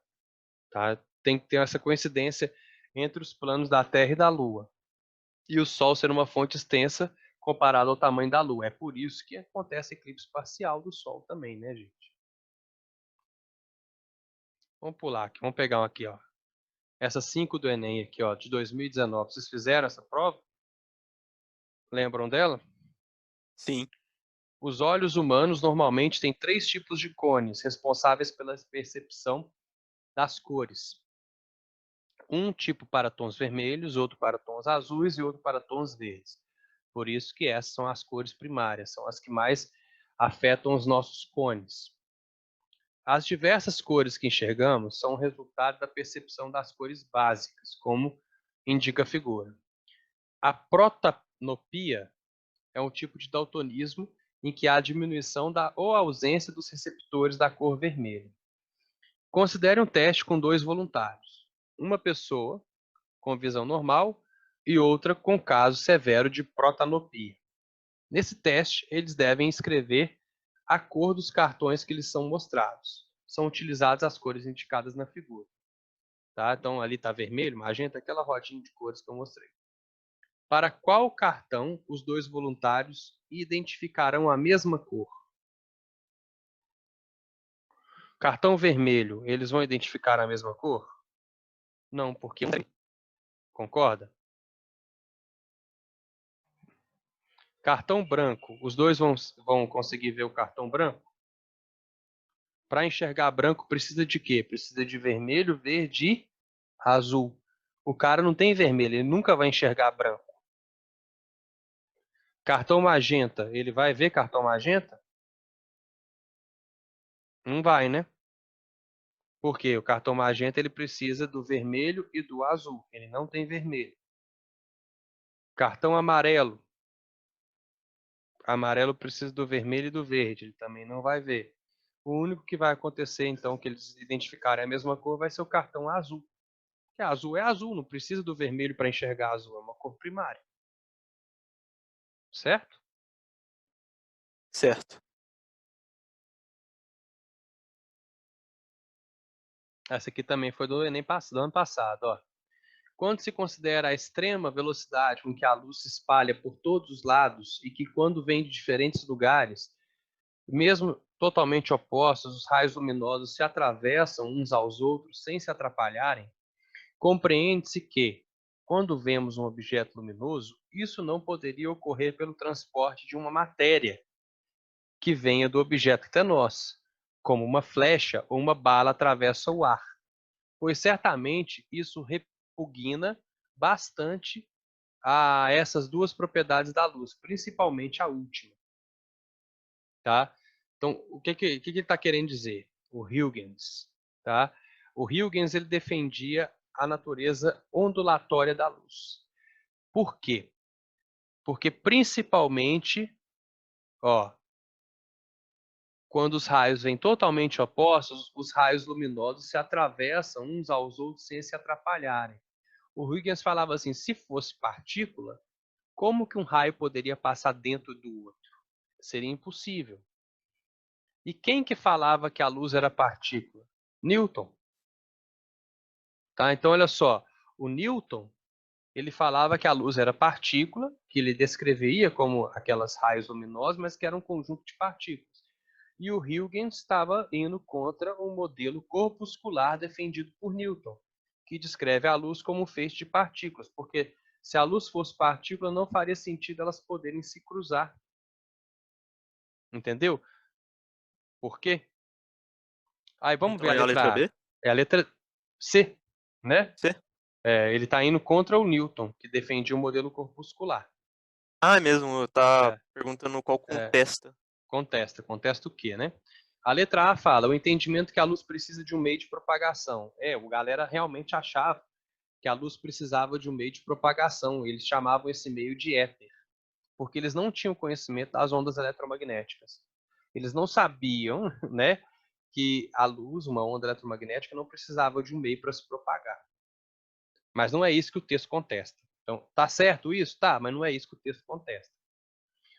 Tá? Tem que ter essa coincidência entre os planos da Terra e da Lua. E o Sol ser uma fonte extensa comparado ao tamanho da Lua. É por isso que acontece eclipse parcial do Sol também, né, gente? Vamos pular aqui, vamos pegar um aqui, ó. Essa 5 do Enem aqui, ó, de 2019. Vocês fizeram essa prova? Lembram dela? Sim. Os olhos humanos normalmente têm 3 tipos de cones responsáveis pela percepção das cores. Um tipo para tons vermelhos, outro para tons azuis e outro para tons verdes. Por isso que essas são as cores primárias, são as que mais afetam os nossos cones. As diversas cores que enxergamos são o resultado da percepção das cores básicas, como indica a figura. A protanopia é um tipo de daltonismo em que há diminuição ou ausência dos receptores da cor vermelha. Considere um teste com 2 voluntários. Uma pessoa com visão normal e outra com caso severo de protanopia. Nesse teste, eles devem escrever a cor dos cartões que lhes são mostrados. São utilizadas as cores indicadas na figura. Tá? Então, ali está vermelho, magenta, aquela rodinha de cores que eu mostrei. Para qual cartão os 2 voluntários identificarão a mesma cor? Cartão vermelho, eles vão identificar a mesma cor? Não, porque concorda? Cartão branco, os 2 vão conseguir ver o cartão branco? Para enxergar branco precisa de quê? Precisa de vermelho, verde e azul. O cara não tem vermelho, ele nunca vai enxergar branco. Cartão magenta, ele vai ver cartão magenta? Não vai, né? Por quê? O cartão magenta ele precisa do vermelho e do azul. Ele não tem vermelho. Cartão amarelo. Amarelo precisa do vermelho e do verde. Ele também não vai ver. O único que vai acontecer, então, que eles identificarem a mesma cor, vai ser o cartão azul. Porque azul é azul, não precisa do vermelho para enxergar azul. É uma cor primária. Certo? Certo. Essa aqui também foi do Enem do ano passado. Ó. Quando se considera a extrema velocidade com que a luz se espalha por todos os lados e que quando vem de diferentes lugares, mesmo totalmente opostos, os raios luminosos se atravessam uns aos outros sem se atrapalharem, compreende-se que, quando vemos um objeto luminoso, isso não poderia ocorrer pelo transporte de uma matéria que venha do objeto até nós, como uma flecha ou uma bala atravessa o ar, pois certamente isso repugna bastante a essas duas propriedades da luz, principalmente a última, tá? Então, o que ele está querendo dizer? O Huygens, tá? O Huygens ele defendia a natureza ondulatória da luz. Por quê? Porque principalmente, ó, quando os raios vêm totalmente opostos, os raios luminosos se atravessam uns aos outros sem se atrapalharem. O Huygens falava assim, se fosse partícula, como que um raio poderia passar dentro do outro? Seria impossível. E quem que falava que a luz era partícula? Newton. Tá? Então, olha só, o Newton, ele falava que a luz era partícula, que ele descrevia como aquelas raios luminosos, mas que era um conjunto de partículas. E o Huygens estava indo contra um modelo corpuscular defendido por Newton, que descreve a luz como um feixe de partículas, porque se a luz fosse partícula, não faria sentido elas poderem se cruzar. Entendeu? Por quê? Aí vamos Então ver a é a letra letra A. B? É a letra C, né? C? Ele está indo contra o Newton, que defendia o modelo corpuscular. Ah, é mesmo, tá É, perguntando qual é, contesta. contesta o quê, né? A letra A fala, o entendimento que a luz precisa de um meio de propagação. O galera realmente achava que a luz precisava de um meio de propagação. Eles chamavam esse meio de éter, porque eles não tinham conhecimento das ondas eletromagnéticas. Eles não sabiam, né, que a luz, uma onda eletromagnética, não precisava de um meio para se propagar. Mas não é isso que o texto contesta. Então, tá certo isso? Tá, mas não é isso que o texto contesta.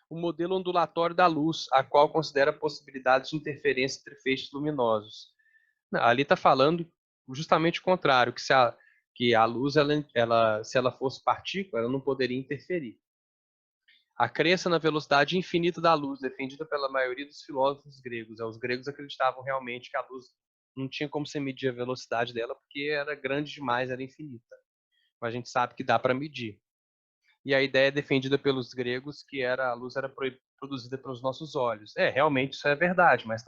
O modelo ondulatório da luz, a qual considera possibilidades de interferência entre feixes luminosos. Não, ali está falando justamente o contrário, que a luz, se ela fosse partícula, ela não poderia interferir. A crença na velocidade infinita da luz, defendida pela maioria dos filósofos gregos. Os gregos acreditavam realmente que a luz não tinha como se medir a velocidade dela, porque era grande demais, era infinita. Mas a gente sabe que dá para medir. E a ideia defendida pelos gregos que a luz era produzida pelos nossos olhos. Realmente isso é verdade, mas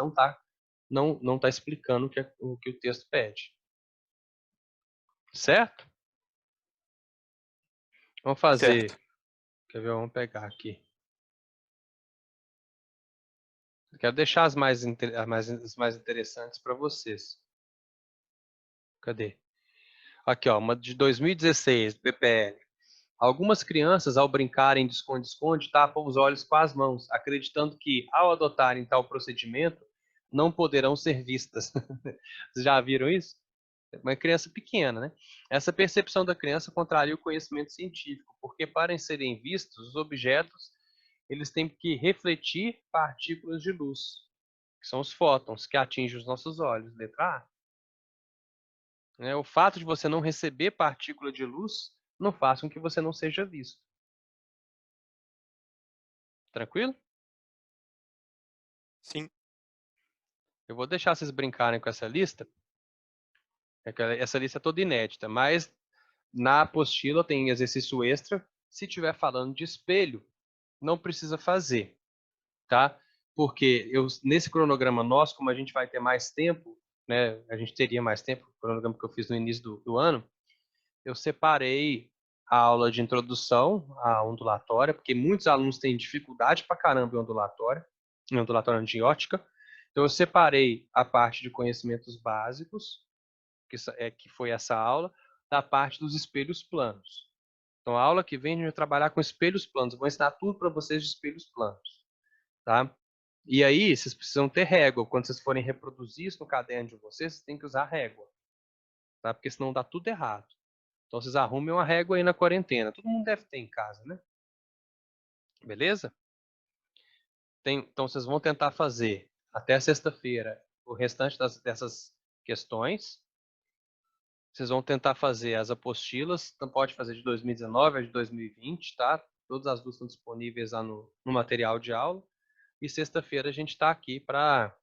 não tá explicando o que o texto pede. Certo? Vamos fazer. Certo. Quer ver? Vamos pegar aqui. Eu quero deixar as mais interessantes para vocês. Cadê? Aqui, ó, uma de 2016, do PPL. Algumas crianças, ao brincarem de esconde-esconde, tapam os olhos com as mãos, acreditando que, ao adotarem tal procedimento, não poderão ser vistas. Vocês já viram isso? Uma criança pequena, né? Essa percepção da criança contraria o conhecimento científico, porque para serem vistos, os objetos eles têm que refletir partículas de luz, que são os fótons que atingem os nossos olhos. Letra A. O fato de você não receber partícula de luz não faz com que você não seja visto. Tranquilo? Sim. Eu vou deixar vocês brincarem com essa lista. Essa lista é toda inédita, mas na apostila tem exercício extra. Se estiver falando de espelho, não precisa fazer, tá? Porque nesse cronograma nosso, como a gente vai ter mais tempo, né? A gente teria mais tempo, o cronograma que eu fiz no início do ano, eu separei a aula de introdução à ondulatória, porque muitos alunos têm dificuldade pra caramba em ondulatória de ótica. Então eu separei a parte de conhecimentos básicos, que foi essa aula, da parte dos espelhos planos. Então, a aula que vem a gente vai trabalhar com espelhos planos. Eu vou ensinar tudo para vocês de espelhos planos, tá? E aí, vocês precisam ter régua. Quando vocês forem reproduzir isso no caderno de vocês, vocês têm que usar régua, tá? Porque senão dá tudo errado. Então, vocês arrumem uma régua aí na quarentena. Todo mundo deve ter em casa, né? Beleza? Então, vocês vão tentar fazer até sexta-feira o restante dessas questões. Vocês vão tentar fazer as apostilas, então pode fazer de 2019 a de 2020, tá? Todas as duas estão disponíveis lá no material de aula. E sexta-feira a gente está aqui para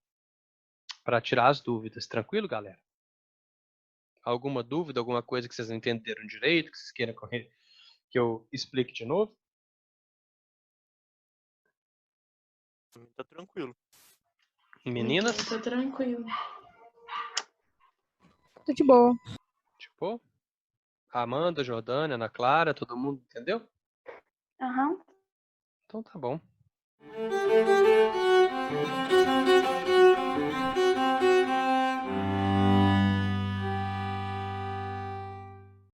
tirar as dúvidas. Tranquilo, galera? Alguma dúvida, alguma coisa que vocês não entenderam direito, que vocês queiram que eu explique de novo? Tá tranquilo. Meninas, Tô tranquilo. Tô de boa. tipo, Amanda, Jordânia, Ana Clara, todo mundo, entendeu? Aham. Então tá bom.